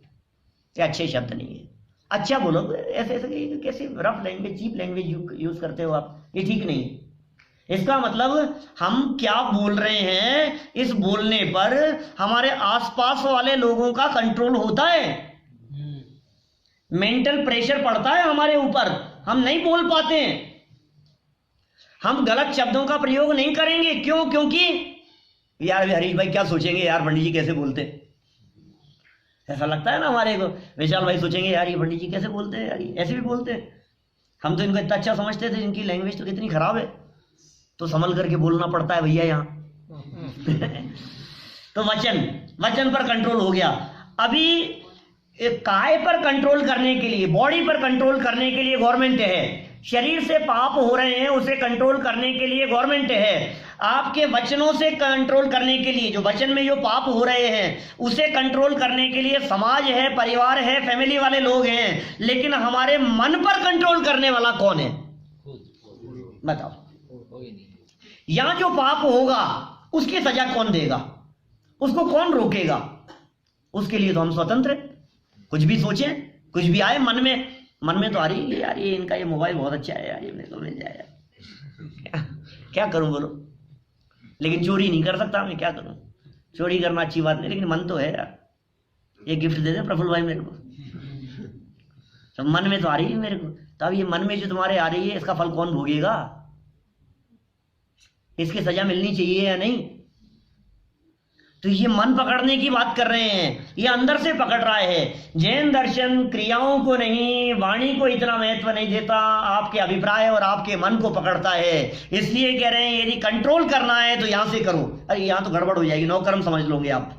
ये अच्छे शब्द नहीं है, अच्छा बोलो, ऐसे ऐसे कैसे rough language, cheap language use करते हो आप, ये ठीक नहीं है। इसका मतलब हम क्या बोल रहे हैं, इस बोलने पर हमारे आसपास वाले लोगों का कंट्रोल होता है, मेंटल प्रेशर पड़ता है हमारे ऊपर, हम नहीं बोल पाते हैं, हम गलत शब्दों का प्रयोग नहीं करेंगे। क्यों? क्योंकि यार हरीश भाई क्या सोचेंगे, यार पंडित जी कैसे बोलते, ऐसा लगता है ना हमारे को। विशाल भाई सोचेंगे यार ये पंडित जी कैसे बोलते हैं, यार ऐसे भी बोलते हैं, हम तो इनको इतना अच्छा समझते थे, इनकी लैंग्वेज तो कितनी खराब है, तो संभल करके बोलना पड़ता है भैया यहाँ। तो वचन पर कंट्रोल हो गया। अभी काय पर कंट्रोल करने के लिए, बॉडी पर कंट्रोल करने के लिए गवर्नमेंट है। शरीर से पाप हो रहे हैं उसे कंट्रोल करने के लिए गवर्नमेंट है। आपके वचनों से कंट्रोल करने के लिए, जो वचन में जो पाप हो रहे हैं उसे कंट्रोल करने के लिए समाज है, परिवार है, फैमिली वाले लोग हैं। लेकिन हमारे मन पर कंट्रोल करने वाला कौन है? बताओ। यहां जो पाप होगा उसकी सजा कौन देगा? उसको कौन रोकेगा? उसके लिए तो हम स्वतंत्र हैं। कुछ भी सोचें, कुछ भी आए मन में तो आ रही है यार, ये इनका ये मोबाइल बहुत अच्छा है यार, ये मेरे को मिल जाए यार, क्या करूं बोलो। लेकिन चोरी नहीं कर सकता मैं, क्या करूं? चोरी करना अच्छी बात नहीं, लेकिन मन तो है यार, ये गिफ्ट दे दे प्रफुल्ल भाई मेरे को, तो मन में तो आ रही है मेरे को। तो अब ये मन में जो तुम्हारे आ रही है इसका फल कौन भोगेगा? इसकी सजा मिलनी चाहिए या नहीं? तो ये मन पकड़ने की बात कर रहे हैं, ये अंदर से पकड़ रहा है। जैन दर्शन क्रियाओं को नहीं, वाणी को इतना महत्व नहीं देता, आपके अभिप्राय और आपके मन को पकड़ता है। इसलिए कह रहे हैं यदि कंट्रोल करना है तो यहां से करो। अरे यहां तो गड़बड़ हो जाएगी, नौकर्म समझ लोगे आप।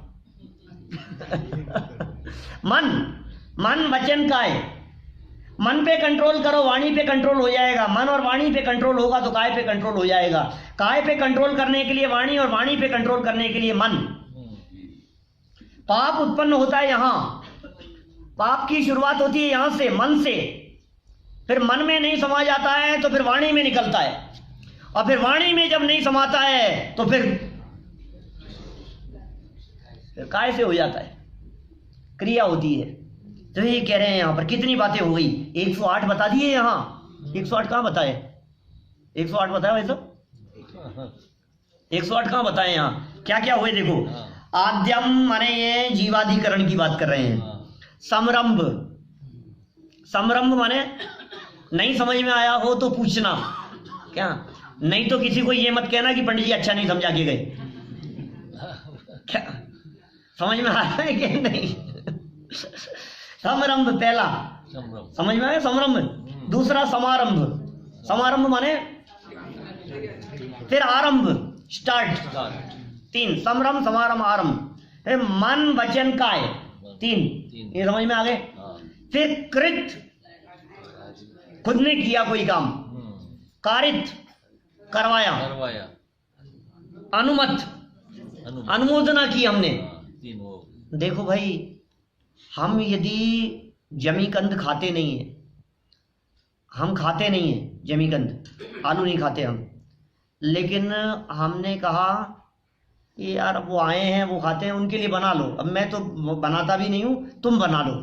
मन वचन काय, मन पे कंट्रोल करो, वाणी पे कंट्रोल हो जाएगा। मन और वाणी पे कंट्रोल होगा तो काय पे कंट्रोल हो जाएगा। काय पे कंट्रोल करने के लिए वाणी, और वाणी पे कंट्रोल करने के लिए मन। पाप उत्पन्न होता है यहां, पाप की शुरुआत होती है यहां से, मन से। फिर मन में नहीं समा जाता है तो फिर वाणी में निकलता है, और फिर वाणी में जब नहीं समाता है तो फिर काय से हो जाता है, क्रिया होती है। तो ये कह रहे हैं यहां पर कितनी बातें हो गई, 108 बता दिए यहां। 108 कहां बताए? 108 बताया वैसे 108 कहां बताए? यहां क्या क्या हुए देखो। आद्यम माने ये जीवाधिकरण की बात कर रहे हैं। समरंभ, समरंभ माने नहीं समझ में आया हो तो पूछना, क्या नहीं तो किसी को ये मत कहना कि पंडित जी अच्छा नहीं समझा के गए। क्या समझ में आ रहा है कि नहीं? समरंभ पहला समझ में आया, समरंभ। दूसरा समारंभ, समारंभ माने फिर आरंभ, स्टार्ट। 3 समरंभ, समारंभ, आरंभ। मन वचन काय 3, ये समझ में आ गए। फिर कृत, खुद ने किया कोई काम। कारित, करवाया। अनुमत, अनुमोदना की हमने। देखो भाई, हम यदि जमीकंद खाते नहीं है, हम खाते नहीं है जमीकंद, आलू नहीं खाते हम, लेकिन हमने कहा कि यार वो आए हैं वो खाते हैं, उनके लिए बना लो। अब मैं तो बनाता भी नहीं हूं, तुम बना लो।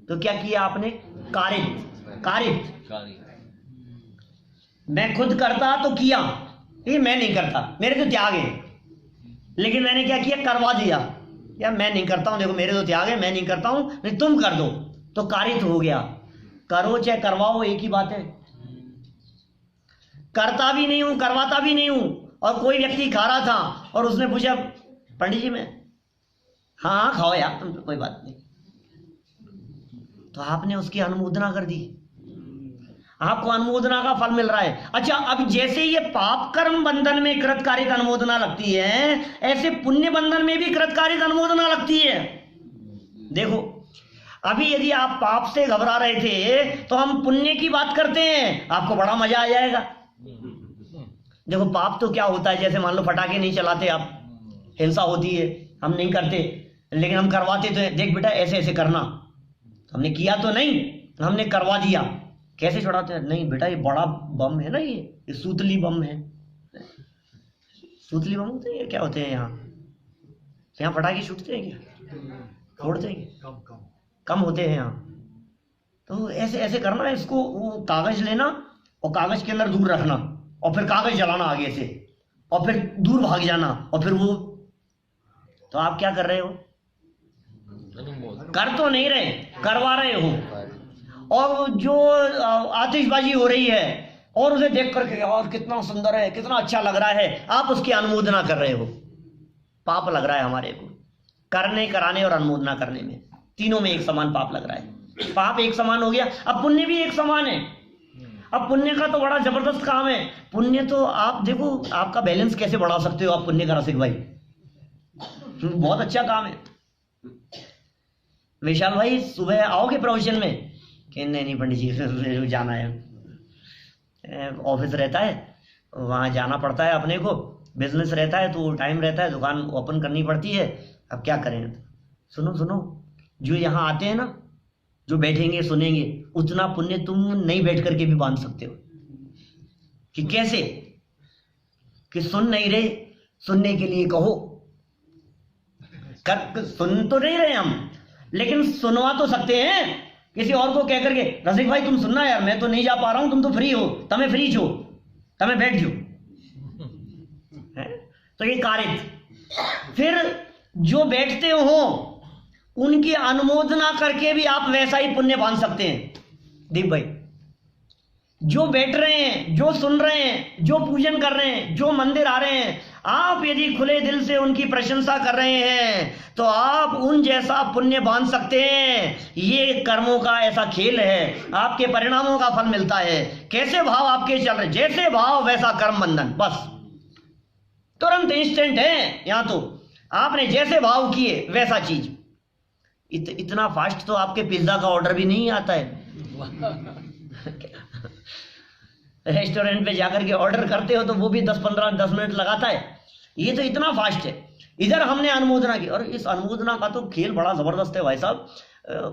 तो क्या किया आपने? कारित, कारित। मैं खुद करता तो किया, ये मैं नहीं करता, मेरे तो त्याग है। लेकिन मैंने क्या किया? करवा दिया। यार मैं नहीं करता हूं, देखो मेरे तो त्याग है, मैं नहीं करता हूं, नहीं तुम कर दो, तो कारित हो गया। करो चाहे करवाओ एक ही बात है। करता भी नहीं हूं, करवाता भी नहीं हूं। और कोई व्यक्ति खा रहा था और उसने पूछा पंडित जी मैं, हाँ खाओ यार तुम, कोई बात नहीं, तो आपने उसकी अनुमोदना कर दी, आपको अनुमोदना का फल मिल रहा है। अच्छा, अब जैसे ये पाप कर्म बंधन में कृतकारित अनुमोदना लगती है, ऐसे पुण्य बंधन में भी कृतकारित अनुमोदना लगती है। देखो अभी यदि आप पाप से घबरा रहे थे तो हम पुण्य की बात करते हैं, आपको बड़ा मजा आ जाएगा। देखो पाप तो क्या होता है, जैसे मान लो पटाखे नहीं चलाते आप, हिंसा होती है, हम नहीं करते, लेकिन हम करवाते तो हैं, देख बेटा ऐसे ऐसे करना, तो हमने किया तो नहीं, हमने करवा दिया। कैसे छुड़ाते हैं? नहीं बेटा ये बड़ा बम है ना, ये सूतली बम है। सूतली बम होते हैं, क्या होते हैं यहाँ पटाखे छूटते हैं क्या? फोड़ते हैं, कम होते हैं यहाँ। तो ऐसे ऐसे करना है इसको, वो कागज लेना और कागज के अंदर दूर रखना, और फिर कागज जलाना आगे से, और फिर दूर भाग जाना, और फिर वो, तो आप क्या कर रहे हो? कर तो नहीं रहे, करवा रहे हो। और जो आतिशबाजी हो रही है और उसे देख करके यार कितना सुंदर है, कितना अच्छा लग रहा है, आप उसकी अनुमोदना कर रहे हो। पाप लग रहा है हमारे को, करने, कराने और अनुमोदना करने में, तीनों में एक समान पाप लग रहा है। पाप एक समान हो गया। अब पुण्य भी एक समान है। अब पुण्य का तो बड़ा जबरदस्त काम है। पुण्य तो आप देखो, आपका बैलेंस कैसे बढ़ा सकते हो आप पुण्य का, रसिक भाई, बहुत अच्छा काम है। विशाल भाई सुबह आओगे प्रवचन में? कि नहीं पंडित जी जाना है, ऑफिस रहता है, वहां जाना पड़ता है, अपने को बिजनेस रहता है तो टाइम रहता है, दुकान ओपन करनी पड़ती है, अब क्या करें। सुनो सुनो, जो यहाँ आते हैं ना, जो बैठेंगे सुनेंगे, उतना पुण्य तुम नहीं बैठ करके भी बांध सकते हो। कि कैसे? कि सुन नहीं रहे, सुनने के लिए कहो। सुन तो नहीं रहे हम, लेकिन सुनवा तो सकते हैं किसी और को कह करके, रसिक भाई तुम सुनना यार, मैं तो नहीं जा पा रहा हूं, तुम तो फ्री हो, तमें फ्री छो, तमें बैठ जो। तो ये कारित। फिर जो बैठते हो उनकी अनुमोदना करके भी आप वैसा ही पुण्य बांध सकते हैं। दीप भाई, जो बैठ रहे हैं, जो सुन रहे हैं, जो पूजन कर रहे हैं, जो मंदिर आ रहे हैं, आप यदि खुले दिल से उनकी प्रशंसा कर रहे हैं तो आप उन जैसा पुण्य बांध सकते हैं। ये कर्मों का ऐसा खेल है, आपके परिणामों का फल मिलता है। कैसे भाव आपके चल रहे, जैसे भाव वैसा कर्म बंधन, बस तुरंत इंस्टेंट है। यहां तो आपने जैसे भाव किए वैसा चीज। इतना फास्ट तो आपके पिज्जा का ऑर्डर भी नहीं आता है। रेस्टोरेंट पे जाकर के ऑर्डर करते हो तो वो भी 10 मिनट लगाता है, ये तो इतना फास्ट है। इधर हमने अनुमोदना की, और इस अनुमोदना का तो खेल बड़ा जबरदस्त है भाई साहब।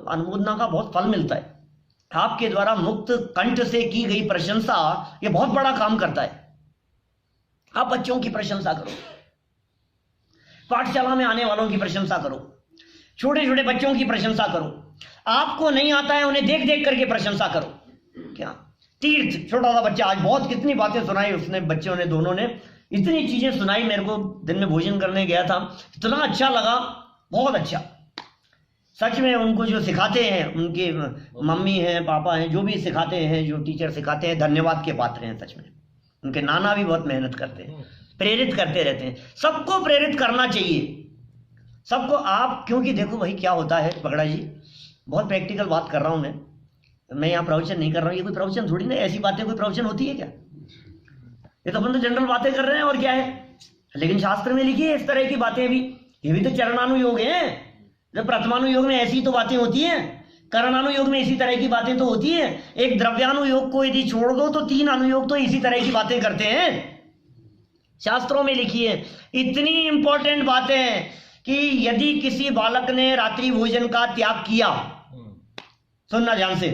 अनुमोदना का बहुत फल मिलता है। आपके द्वारा मुक्त कंठ से की गई प्रशंसा ये बहुत बड़ा काम करता है। आप बच्चों की प्रशंसा करो, पाठशाला में आने वालों की प्रशंसा करो, छोटे छोटे बच्चों की प्रशंसा करो, आपको नहीं आता है उन्हें देख देख करके प्रशंसा करो। क्या तीर्थ, छोटा सा बच्चा, आज बहुत कितनी बातें सुनाई उसने, बच्चों ने, दोनों ने इतनी चीजें सुनाई मेरे को। दिन में भोजन करने गया था, इतना अच्छा लगा, बहुत अच्छा। सच में उनको जो सिखाते हैं, उनके मम्मी हैं, पापा हैं, जो भी सिखाते हैं, जो टीचर सिखाते हैं, धन्यवाद के पात्र हैं सच में। उनके नाना भी बहुत मेहनत करते हैं, प्रेरित करते रहते हैं। सबको प्रेरित करना चाहिए, सबको। आप क्योंकि देखो भाई क्या होता है पगड़ा जी, बहुत प्रैक्टिकल बात कर रहा हूं मैं यहाँ प्रवचन नहीं कर रहा हूँ, ये कोई प्रवचन थोड़ी ना, ऐसी बातें कोई प्रवचन होती है क्या? ये तो अपन तो जनरल बातें कर रहे हैं, और क्या है। लेकिन शास्त्र में लिखी है इस तरह की बातें भी, ये भी तो चरणानुयोग है। जब प्रथमानुयोग में ऐसी तो बातें होती हैं, करणानुयोग में इसी तरह की बातें तो होती है। एक द्रव्यानुयोग को यदि छोड़ दो तो 3 अनुयोग तो इसी तरह की बातें करते हैं, शास्त्रों में लिखी है। इतनी इंपॉर्टेंट बातें हैं कि यदि किसी बालक ने रात्रि भोजन का त्याग किया, सुनना ध्यान से,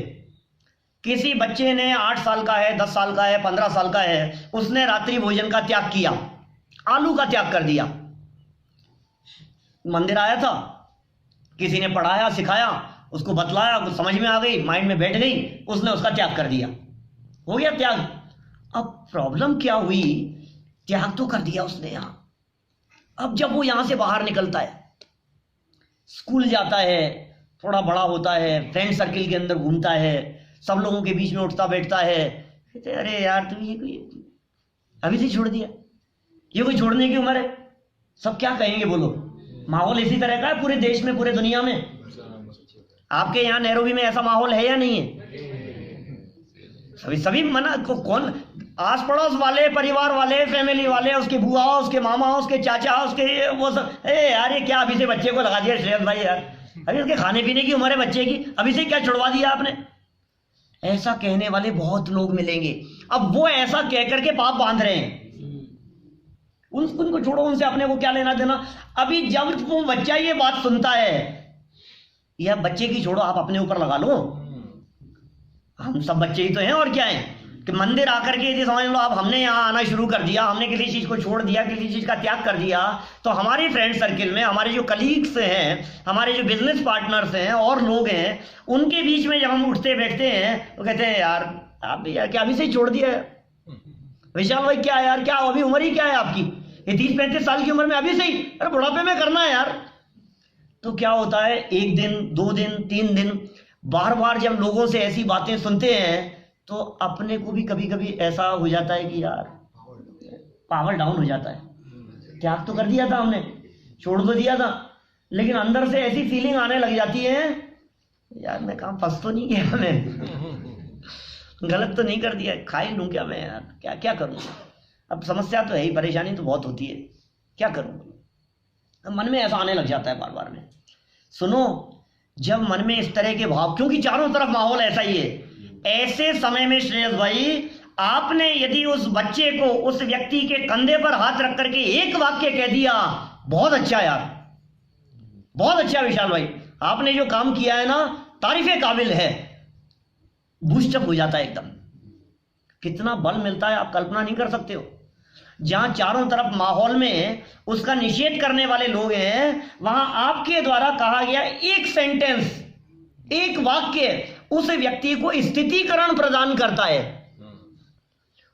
किसी बच्चे ने 8 साल का है, 10 साल का है, 15 साल का है, उसने रात्रि भोजन का त्याग किया, आलू का त्याग कर दिया। मंदिर आया था, किसी ने पढ़ाया, सिखाया, उसको बतलाया, कुछ समझ में आ गई, माइंड में बैठ गई, उसने उसका त्याग कर दिया, हो गया त्याग। अब प्रॉब्लम क्या हुई, त्याग तो कर दिया उसने यहां। अब जब वो यहां से बाहर निकलता है, स्कूल जाता है, थोड़ा बड़ा होता है, फ्रेंड सर्किल के अंदर घूमता है, सब लोगों के बीच में उठता बैठता है, कहते अरे यार तुम ये कोई अभी से छोड़ दिया, ये कोई छोड़ने की उम्र है। सब क्या कहेंगे बोलो। माहौल इसी तरह का है पूरे देश में, पूरे दुनिया में। आपके यहाँ नैरोबी में ऐसा माहौल है या नहीं है? सभी मना को, कौन आस पड़ोस वाले, परिवार वाले, फैमिली वाले, उसके बुआ, उसके मामा, उसके चाचा, उसके वो सब, यार ये क्या अभी से बच्चे को लगा दिया श्रेयस भाई, यार अभी उसके खाने पीने की उम्र है बच्चे की, अभी से क्या छुड़वा दिया आपने। ऐसा कहने वाले बहुत लोग मिलेंगे। अब वो ऐसा कह करके पाप बांध रहे हैं, उनको छोड़ो, उनसे अपने को क्या लेना देना। अभी जब वो बच्चा ये बात सुनता है, या बच्चे की छोड़ो, आप अपने ऊपर लगा लो, हम सब बच्चे ही तो हैं, और क्या है। कि मंदिर आकर के यदि समझ लो आप, हमने यहाँ आना शुरू कर दिया, हमने किसी चीज को छोड़ दिया, किसी चीज का त्याग कर दिया, तो हमारी फ्रेंड सर्किल में हमारे जो कलीग्स हैं, हमारे जो बिजनेस पार्टनर्स हैं और लोग हैं, उनके बीच में जब हम उठते बैठते हैं तो कहते हैं यार आप भी यार क्या अभी से ही छोड़ दिया है विशाल भाई, क्या यार, क्या अभी उम्र ही क्या है आपकी, ये 30-35 साल की उम्र में अभी से ही, अरे बुढ़ापे में करना है यार। तो क्या होता है, 1 दिन 2 दिन 3 दिन बार बार जब लोगों से ऐसी बातें सुनते हैं तो अपने को भी कभी कभी ऐसा हो जाता है कि यार पावर डाउन हो जाता है। त्याग तो कर दिया था हमने, छोड़ तो दिया था, लेकिन अंदर से ऐसी फीलिंग आने लग जाती है यार मैं कहाँ फंस तो नहीं गया मैं। गलत तो नहीं कर दिया, खा ही लूँ क्या मैं यार, क्या क्या करूँ। अब समस्या तो है ही, परेशानी तो बहुत होती है, क्या करूँ। मन में ऐसा आने लग जाता है बार बार में। सुनो, जब मन में इस तरह के भाव, क्योंकि चारों तरफ माहौल ऐसा ही है, ऐसे समय में श्रेयस भाई आपने यदि उस बच्चे को, उस व्यक्ति के कंधे पर हाथ रख करके एक वाक्य कह दिया, बहुत अच्छा यार, बहुत अच्छा विशाल भाई, आपने जो काम किया है ना तारीफे काबिल है, बूस्टअप हो जाता है एकदम। कितना बल मिलता है आप कल्पना नहीं कर सकते हो। जहां चारों तरफ माहौल में उसका निषेध करने वाले लोग हैं, वहां आपके द्वारा कहा गया एक सेंटेंस, एक वाक्य उस व्यक्ति को स्थितीकरण प्रदान करता है,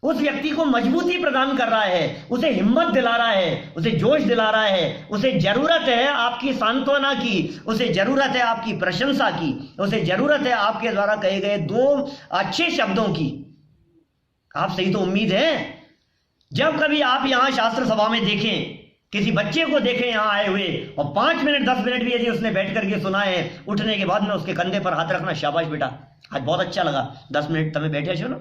उस व्यक्ति को मजबूती प्रदान कर रहा है, उसे हिम्मत दिला रहा है, उसे जोश दिला रहा है, उसे जरूरत है आपकी सांत्वना की, उसे जरूरत है आपकी प्रशंसा की, उसे जरूरत है आपके द्वारा कहे गए 2 अच्छे शब्दों की। आपसे ही तो उम्मीद है। जब कभी आप यहां शास्त्र सभा में देखें, किसी बच्चे को देखें यहां आए हुए, और 5 मिनट 10 मिनट भी यदि उसने बैठ करके सुना है, उठने के बाद में उसके कंधे पर हाथ रखना, शाबाश बेटा आज बहुत अच्छा लगा, 10 मिनट तुम्हें बैठे छो ना,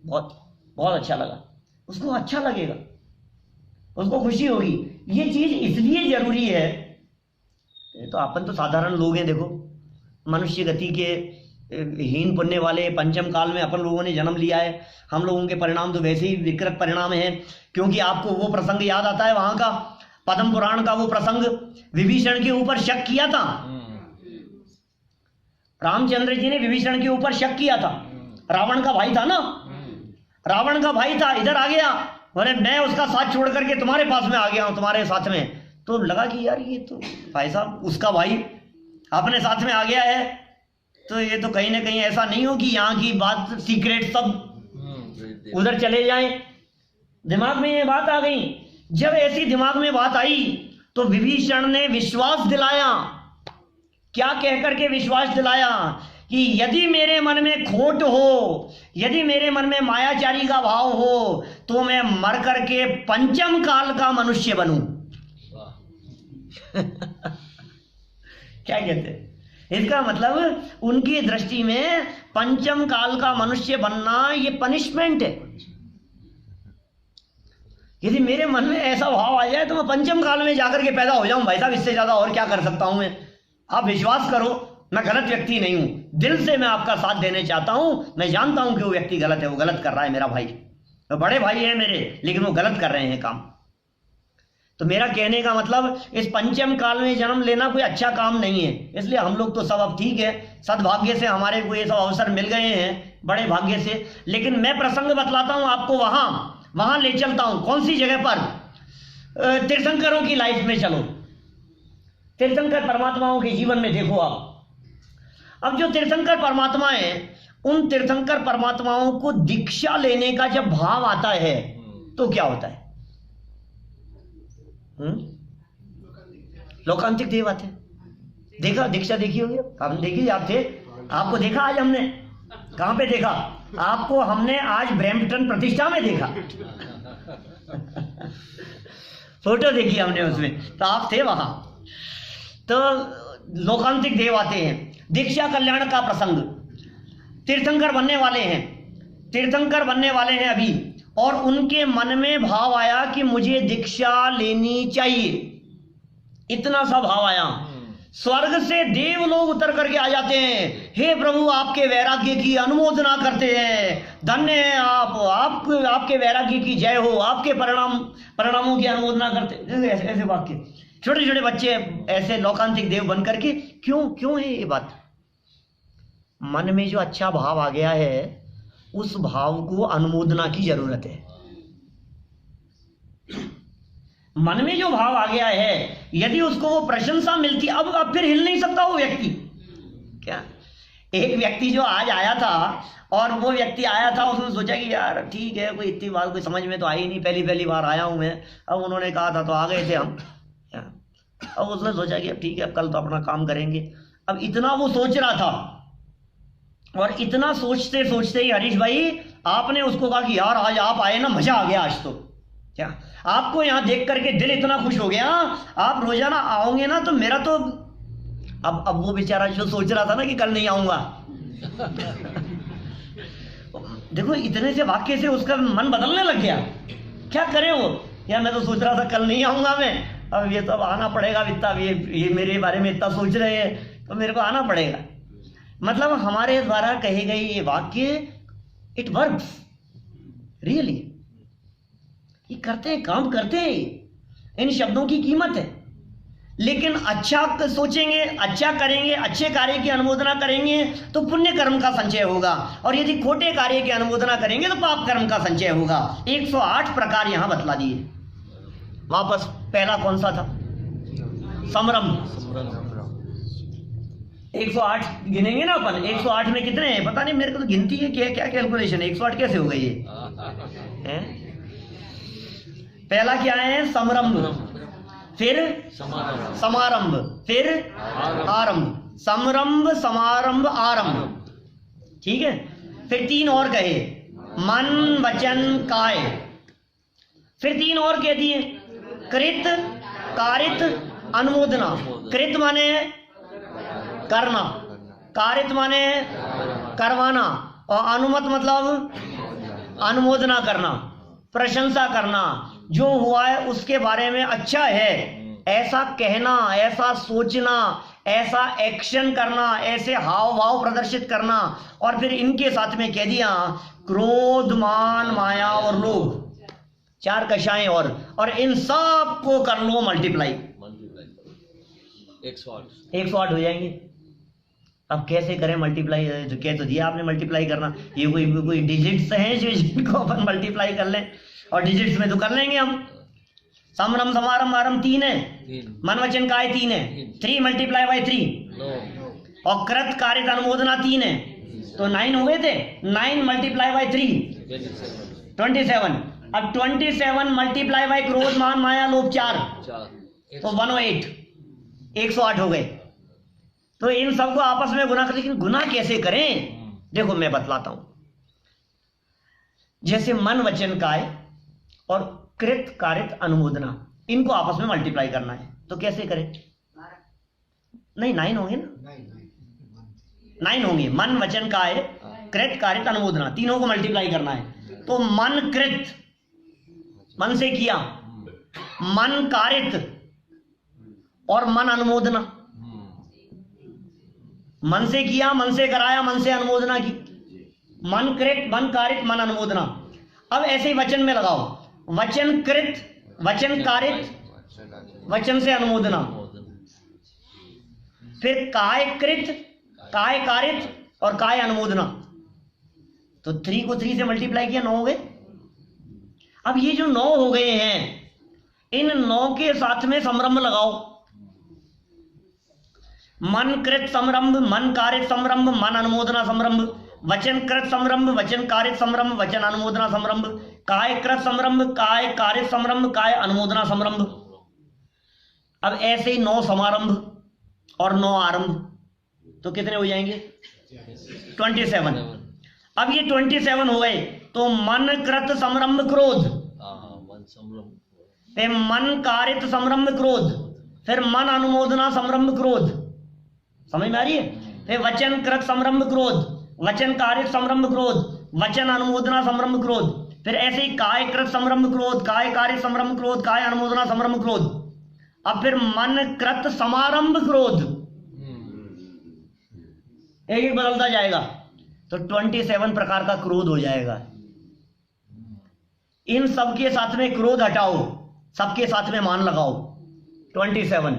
बहुत बहुत अच्छा लगा, उसको अच्छा लगेगा, उसको खुशी होगी। ये चीज इसलिए जरूरी है, तो अपन तो साधारण लोग हैं, देखो मनुष्य गति के हीन पुण्य वाले पंचम काल में अपन लोगों ने जन्म लिया है। हम लोगों के परिणाम तो वैसे ही विकृत परिणाम है, क्योंकि आपको वो प्रसंग याद आता है वहां का पद्म पुराण का, वो प्रसंग विभीषण के ऊपर शक किया था, रामचंद्र जी ने विभीषण के ऊपर शक किया था। रावण का भाई था ना, रावण का भाई था, इधर आ गया, अरे मैं उसका साथ छोड़ करके तुम्हारे पास में आ गया हूं, तुम्हारे साथ में। तो लगा कि यार ये तो भाई साहब उसका भाई अपने साथ में आ गया है, तो ये तो कहीं ना कहीं ऐसा नहीं हो कि यहाँ की बात सीक्रेट सब उधर चले जाएं। दिमाग में ये बात आ गई। जब ऐसी दिमाग में बात आई तो विभीषण ने विश्वास दिलाया। क्या कहकर के विश्वास दिलाया? कि यदि मेरे मन में खोट हो, यदि मेरे मन में मायाचारी का भाव हो, तो मैं मर करके पंचम काल का मनुष्य बनूं। क्या कहते हैं? इसका मतलब उनकी दृष्टि में पंचम काल का मनुष्य बनना ये पनिशमेंट है। यदि मेरे मन में ऐसा भाव आ जाए तो मैं पंचम काल में जाकर के पैदा हो जाऊं, भाई साहब इससे ज्यादा और क्या कर सकता हूं मैं। आप विश्वास करो, मैं गलत व्यक्ति नहीं हूं, दिल से मैं आपका साथ देने चाहता हूं। मैं जानता हूं कि वो व्यक्ति गलत है, वो गलत कर रहा है मेरा भाई, तो बड़े भाई है मेरे, लेकिन वो गलत कर रहे हैं काम। तो मेरा कहने का मतलब इस पंचम काल में जन्म लेना कोई अच्छा काम नहीं है। इसलिए हम लोग तो सब अब ठीक है, सद्भाग्य से हमारे को ये सब अवसर मिल गए हैं, बड़े भाग्य से। लेकिन मैं प्रसंग बतलाता हूं आपको, वहां ले चलता हूं। कौन सी जगह पर? तीर्थंकरों की लाइफ में चलो, तीर्थंकर परमात्माओं के जीवन में देखो आप। अब जो तीर्थंकर परमात्मा है, उन तीर्थंकर परमात्माओं को दीक्षा लेने का जब भाव आता है तो क्या होता है? लोकांतिक देव आते हैं। देखा, दीक्षा देखी होगी आपने? देखी? आप थे? आपको देखा आज हमने? कहां पे देखा आपको? हमने आज ब्रैम्पटन प्रतिष्ठा में देखा। फोटो देखी हमने उसमें, तो आप थे वहां। तो लोकांतिक देव आते हैं, दीक्षा कल्याण का प्रसंग। तीर्थंकर बनने वाले हैं, तीर्थंकर बनने वाले हैं अभी, और उनके मन में भाव आया कि मुझे दीक्षा लेनी चाहिए। इतना सा भाव आया, स्वर्ग से देव लोग उतर करके आ जाते हैं। हे प्रभु, आपके वैराग्य की अनुमोदना करते हैं, धन्य है आप, आपके वैराग्य की जय हो, आपके परिणामों की अनुमोदना करते। ऐसे ऐसे वाक्य, छोटे छोटे बच्चे ऐसे लोकांतिक देव बन करके। क्यों है ये बात? मन में जो अच्छा भाव आ गया है, उस भाव को अनुमोदना की जरूरत है। मन में जो भाव आ गया है, यदि उसको वो प्रशंसा मिलती, अब फिर हिल नहीं सकता वो व्यक्ति। क्या एक व्यक्ति जो आज आया था, और वो व्यक्ति आया था, उसने सोचा कि यार ठीक है, कोई इतनी बात कोई समझ में तो आई नहीं, पहली बार आया हूं मैं। अब उन्होंने कहा था तो आ गए थे हम। अब उसने सोचा कि अब ठीक है, अब कल तो अपना काम करेंगे। अब इतना वो सोच रहा था, और इतना सोचते सोचते ही हरीश भाई आपने उसको कहा कि यार आज आप आए ना, मजा आ गया आज तो। क्या आपको यहां देख करके दिल इतना खुश हो गया, आप रोजाना आओगे ना तो मेरा तो अब वो बेचारा जो सोच रहा था ना कि कल नहीं आऊंगा देखो इतने से वाक्य से उसका मन बदलने लग गया। क्या करे वो, यार मैं तो सोच रहा था कल नहीं आऊंगा मैं, अब ये तो अब आना पड़ेगा, इतना ये मेरे बारे में इतना सोच रहे हैं तो मेरे को आना पड़ेगा। मतलब हमारे द्वारा कहे गए ये वाक्य इट वर्क्स रियली, ये करते हैं, काम करते हैं, इन शब्दों की कीमत है। लेकिन अच्छा सोचेंगे, अच्छा करेंगे, अच्छे कार्य की अनुमोदना करेंगे तो पुण्य कर्म का संचय होगा, और यदि खोटे कार्य की अनुमोदना करेंगे तो पाप कर्म का संचय होगा। 108 प्रकार यहां बतला दिए। वापस पहला कौन सा था? समरंभ। 108 गिनेंगे ना अपन, 108 में कितने हैं पता नहीं, मेरे को तो गिनती है क्या, क्या कैलकुलेशन है, 108 कैसे हो गई ये? पहला क्या है? समरंभ, फिर समारंभ, फिर आरंभ। समरंभ, समारंभ, आरंभ, ठीक है। फिर 3 और कहे, मन वचन काय। फिर 3 और कह दिए, कृत कारित अनुमोदना। कृत माने करना, कारित माने करवाना, और अनुमत मतलब अनुमोदना करना, प्रशंसा करना, जो हुआ है उसके बारे में अच्छा है ऐसा कहना, ऐसा सोचना, ऐसा एक्शन करना, ऐसे हाव भाव प्रदर्शित करना। और फिर इनके साथ में कह दिया क्रोध, मान, माया और लोभ, 4 कषाएं और इन सब को कर लो मल्टीप्लाई। 108 हो जाएंगे। अब कैसे करें मल्टीप्लाई? जो कह तो दिया आपने मल्टीप्लाई करना, ये कोई डिजिट्स हैं जो जिनको अपन मल्टीप्लाई कर लें, और डिजिट्स में तो कर लेंगे हम। समरम, समारंभ, आरंभ 3 है, मन वचन काय 3 है, 3 मल्टीप्लाई बाय 3, और कृत कारित अनुमोदना 3 है, तो 9 हो गए थे। 9 मल्टीप्लाई बाय 3 27। अब 27 मल्टीप्लाई बाय क्रोध, मान, माया, लोभ 4, तो 108, 108 हो गए। तो इन सबको आपस में गुना कर, लेकिन गुना कैसे करें? देखो मैं बतलाता हूं। जैसे मन वचन काय और कृत कारित अनुमोदना, इनको आपस में मल्टीप्लाई करना है, तो कैसे करें? नहीं 9 होंगे ना, 9 होंगे। मन वचन काय, कृत कारित अनुमोदना, तीनों को मल्टीप्लाई करना है। तो मन कृत, मन से किया, मन कारित और मन अनुमोदना। मन से किया, मन से कराया, मन से अनुमोदना की, मन कृत, मन कारित, मन अनुमोदना। अब ऐसे ही वचन में लगाओ, वचन कृत, वचन कारित, वचन से अनुमोदना, फिर काय कृत, काय कारित और काय अनुमोदना। तो 3 को 3 से मल्टीप्लाई किया, 9 हो गए। अब ये जो 9 हो गए हैं, इन 9 के साथ में समरंभ लगाओ। मन कृत समरंभ, मन कारित समरंभ, मन अनुमोदना समरंभ, वचन कृत समरंभ, वचन कारित समरंभ, वचन अनुमोदना समरंभ, काय कृत समरंभ, काय कारित समरंभ, काय अनुमोदना समरंभ। अब ऐसे ही 9 समारंभ और 9 आरंभ, तो कितने हो जाएंगे? 27। अब ये 27 हो गए, तो मन कृत समरंभ क्रोध, फिर मन कारित समरंभ क्रोध, फिर मन अनुमोदना समरंभ क्रोध, समझ में आ रही है? फिर वचन कृत समरंभ क्रोध, वचन कारित समरंभ क्रोध, वचन अनुमोदना समरंभ क्रोध, फिर ऐसे ही काय कृत समरंभ क्रोध, काय कारित समरंभ क्रोध, काय अनुमोदना समरंभ क्रोध। अब फिर मन कृत समारंभ क्रोध, एक एक बदलता जाएगा, तो 27 प्रकार का क्रोध हो जाएगा। इन सबके साथ में क्रोध हटाओ, सबके साथ में मान लगाओ, 27।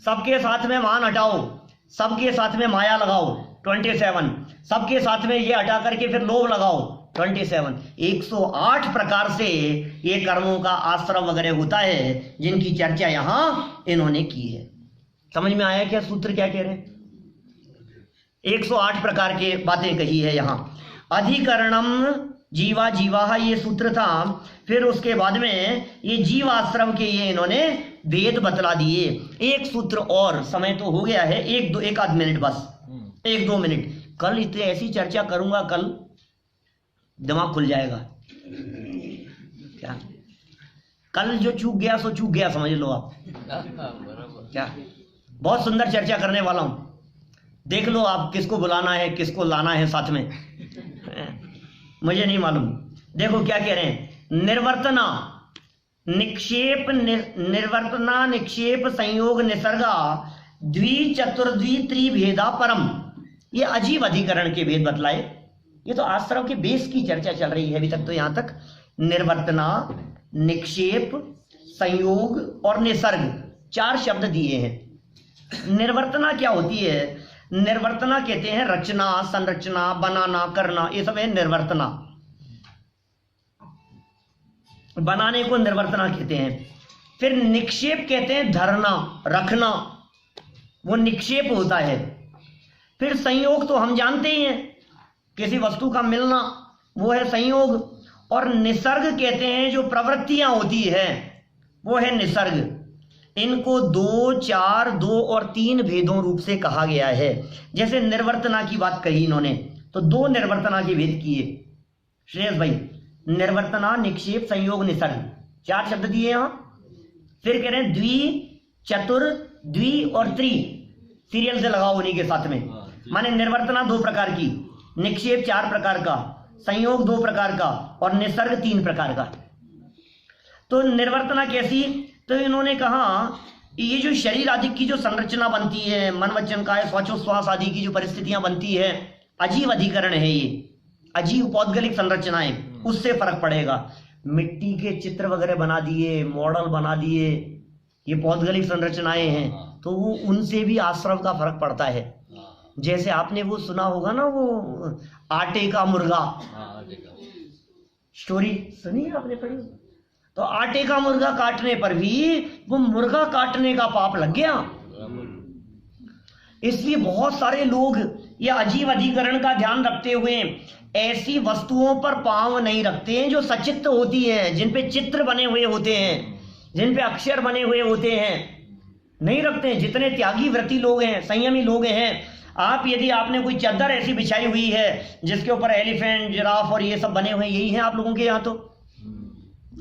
सबके साथ में मान हटाओ, सबके साथ में माया लगाओ, 27। सबके साथ में ये हटा करके फिर लोभ लगाओ, 27। 108 प्रकार से ये कर्मों का आश्रम वगैरह होता है, जिनकी चर्चा यहां इन्होंने की है। समझ में आया क्या सूत्र क्या कह रहे हैं? 108 प्रकार के बातें कही है यहां। अधिकरणम जीवा जीवा ये सूत्र था। फिर उसके बाद में ये जीवाश्रम के ये इन्होंने भेद बतला दिए। एक सूत्र और, समय तो हो गया है, एक आध मिनट बस, 1-2 मिनट। कल इतने ऐसी चर्चा करूंगा, कल दिमाग खुल जाएगा। क्या कल जो चूक गया सो चूक गया, समझ लो आप। क्या बहुत सुंदर चर्चा करने वाला हूं, देख लो आप किसको बुलाना है, किसको लाना है साथ में। मुझे नहीं मालूम। देखो क्या कह रहे हैं, निर्वर्तना निक्षेप निर्वर्तना निक्षेप संयोग निसर्गा द्विचतुर्द्वि त्रिभेदा परम। ये अजीब अधिकरण के भेद बतलाए। ये तो आश्रव के बेस की चर्चा चल रही है अभी तक। तो यहां तक निर्वर्तना, निक्षेप, संयोग और निसर्ग 4 शब्द दिए हैं। निर्वर्तना क्या होती है? निर्वर्तना कहते हैं रचना, संरचना, बनाना, करना, ये सब है निर्वर्तना। बनाने को निर्वर्तना कहते हैं। फिर निक्षेप कहते हैं धरना, रखना, वो निक्षेप होता है। फिर संयोग तो हम जानते ही हैं, किसी वस्तु का मिलना, वो है संयोग। और निसर्ग कहते हैं जो प्रवृत्तियां होती है, वो है निसर्ग। इनको 2, 4, 2 और 3 भेदों रूप से कहा गया है। जैसे निर्वर्तना की बात कही इन्होंने, तो 2 निर्वर्तना के भेद किए श्रेयस भाई। निर्वर्तना, निक्षेप, संयोग, निसर्ग 4 शब्द दिए यहां। फिर कह रहे हैं द्वि, चतुर, द्वि और त्रि, सीरियल से लगाओ उन्हीं के साथ में। माने निर्वर्तना 2 प्रकार की, निक्षेप 4 प्रकार का, संयोग 2 प्रकार का और निसर्ग 3 प्रकार का। तो निर्वर्तना कैसी? तो इन्होंने कहा ये जो शरीर आदि की जो संरचना बनती है, मन वचन काय श्वासोच्छ्वास आदि की जो परिस्थितियां बनती है, अजीब अधिकरण है ये, अजीब पौद्गलिक संरचनाएं, उससे फर्क पड़ेगा। मिट्टी के चित्र वगैरह बना दिए, मॉडल बना दिए, ये पौद्गलिक संरचनाएं हैं, तो वो उनसे भी आश्रव का फर्क पड़ता है। जैसे आपने वो सुना होगा ना, वो आटे का मुर्गा स्टोरी सुनी है आपने, पढ़ी? तो आटे का मुर्गा काटने पर भी वो मुर्गा काटने का पाप लग गया। इसलिए बहुत सारे लोग ये अजीब अधिकरण का ध्यान रखते हुए ऐसी वस्तुओं पर पांव नहीं रखते हैं जो सचित्र होती हैं, जिन पे चित्र बने हुए होते हैं, जिन पे अक्षर बने हुए होते हैं, नहीं रखते हैं। जितने त्यागी व्रती लोग हैं, संयमी लोग हैं, आप यदि आपने कोई चादर ऐसी बिछाई हुई है जिसके ऊपर एलिफेंट, जिराफ और ये सब बने हुए, यही हैं आप लोगों के यहाँ, तो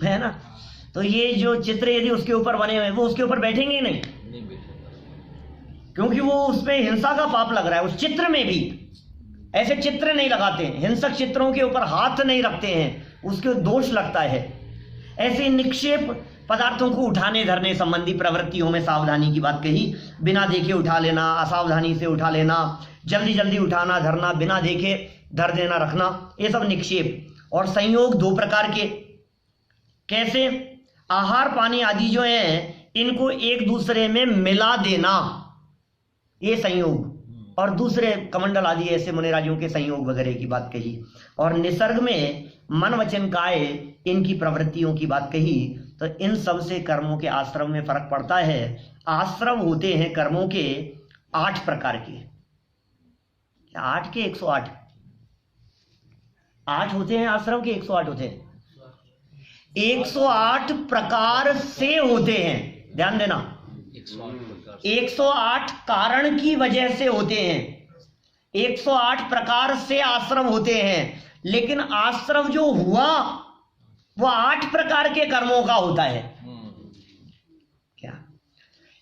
है ना, तो ये जो चित्र यदि उसके ऊपर बने हुए, वो उसके ऊपर बैठेंगे ही नहीं, क्योंकि वो उसमें हिंसा का पाप लग रहा है। उस चित्र में भी ऐसे चित्र नहीं लगाते, हिंसक चित्रों के ऊपर हाथ नहीं रखते हैं, उसके दोष लगता है। ऐसे निक्षेप पदार्थों को उठाने धरने संबंधी प्रवृत्तियों में सावधानी की बात कही। बिना देखे उठा लेना, असावधानी से उठा लेना, जल्दी जल्दी उठाना धरना, बिना देखे धर देना रखना, ये सब निक्षेप। और संयोग 2 प्रकार के, कैसे? आहार पानी आदि जो है इनको एक दूसरे में मिला देना, ये संयोग। और दूसरे कमंडल आदि ऐसे मुनिराजियों के संयोग वगैरह की बात कही। और निसर्ग में मन वचन काय इनकी प्रवृत्तियों की बात कही। तो इन सब से कर्मों के आश्रम में फर्क पड़ता है। आश्रम होते हैं कर्मों के 8 प्रकार के। 8 के 108? 8 होते हैं आश्रम के, 108 होते हैं। 108 प्रकार से होते हैं, ध्यान देना। 108 कारण की वजह से होते हैं, 108 प्रकार से आश्रम होते हैं। लेकिन आश्रम जो हुआ वो 8 प्रकार के कर्मों का होता है। क्या?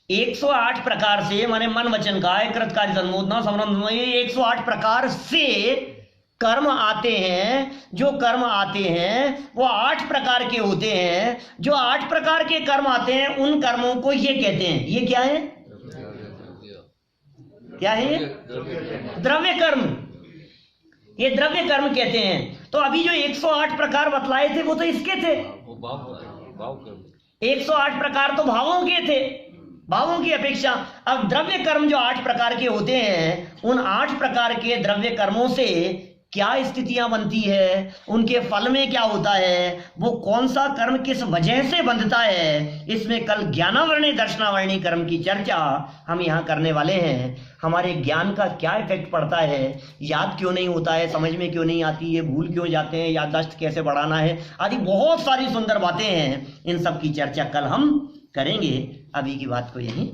108 प्रकार से माने मन वचन काय कृतकार्य संबोधना समरम, ये 108 प्रकार से कर्म आते हैं। जो कर्म आते हैं वो 8 प्रकार के होते हैं। जो 8 प्रकार के कर्म आते हैं उन कर्मों को ये कहते हैं, ये क्या है? क्या है? द्रव्य कर्म। ये द्रव्य कर्म कहते हैं। तो अभी जो 108 प्रकार बतलाए थे वो तो इसके थे, 108 प्रकार तो भावों के थे, भावों की अपेक्षा। अब द्रव्य कर्म जो 8 प्रकार के होते हैं, उन 8 प्रकार के द्रव्य कर्मों से क्या स्थितियां बनती है, उनके फल में क्या होता है, वो कौन सा कर्म किस वजह से बंधता है, इसमें कल ज्ञानावरणी दर्शनावरणी कर्म की चर्चा हम यहाँ करने वाले हैं। हमारे ज्ञान का क्या इफेक्ट पड़ता है, याद क्यों नहीं होता है, समझ में क्यों नहीं आती है, भूल क्यों जाते हैं, याददाश्त कैसे बढ़ाना है, आदि बहुत सारी सुंदर बातें हैं। इन सब की चर्चा कल हम करेंगे। अभी की बात को यहीं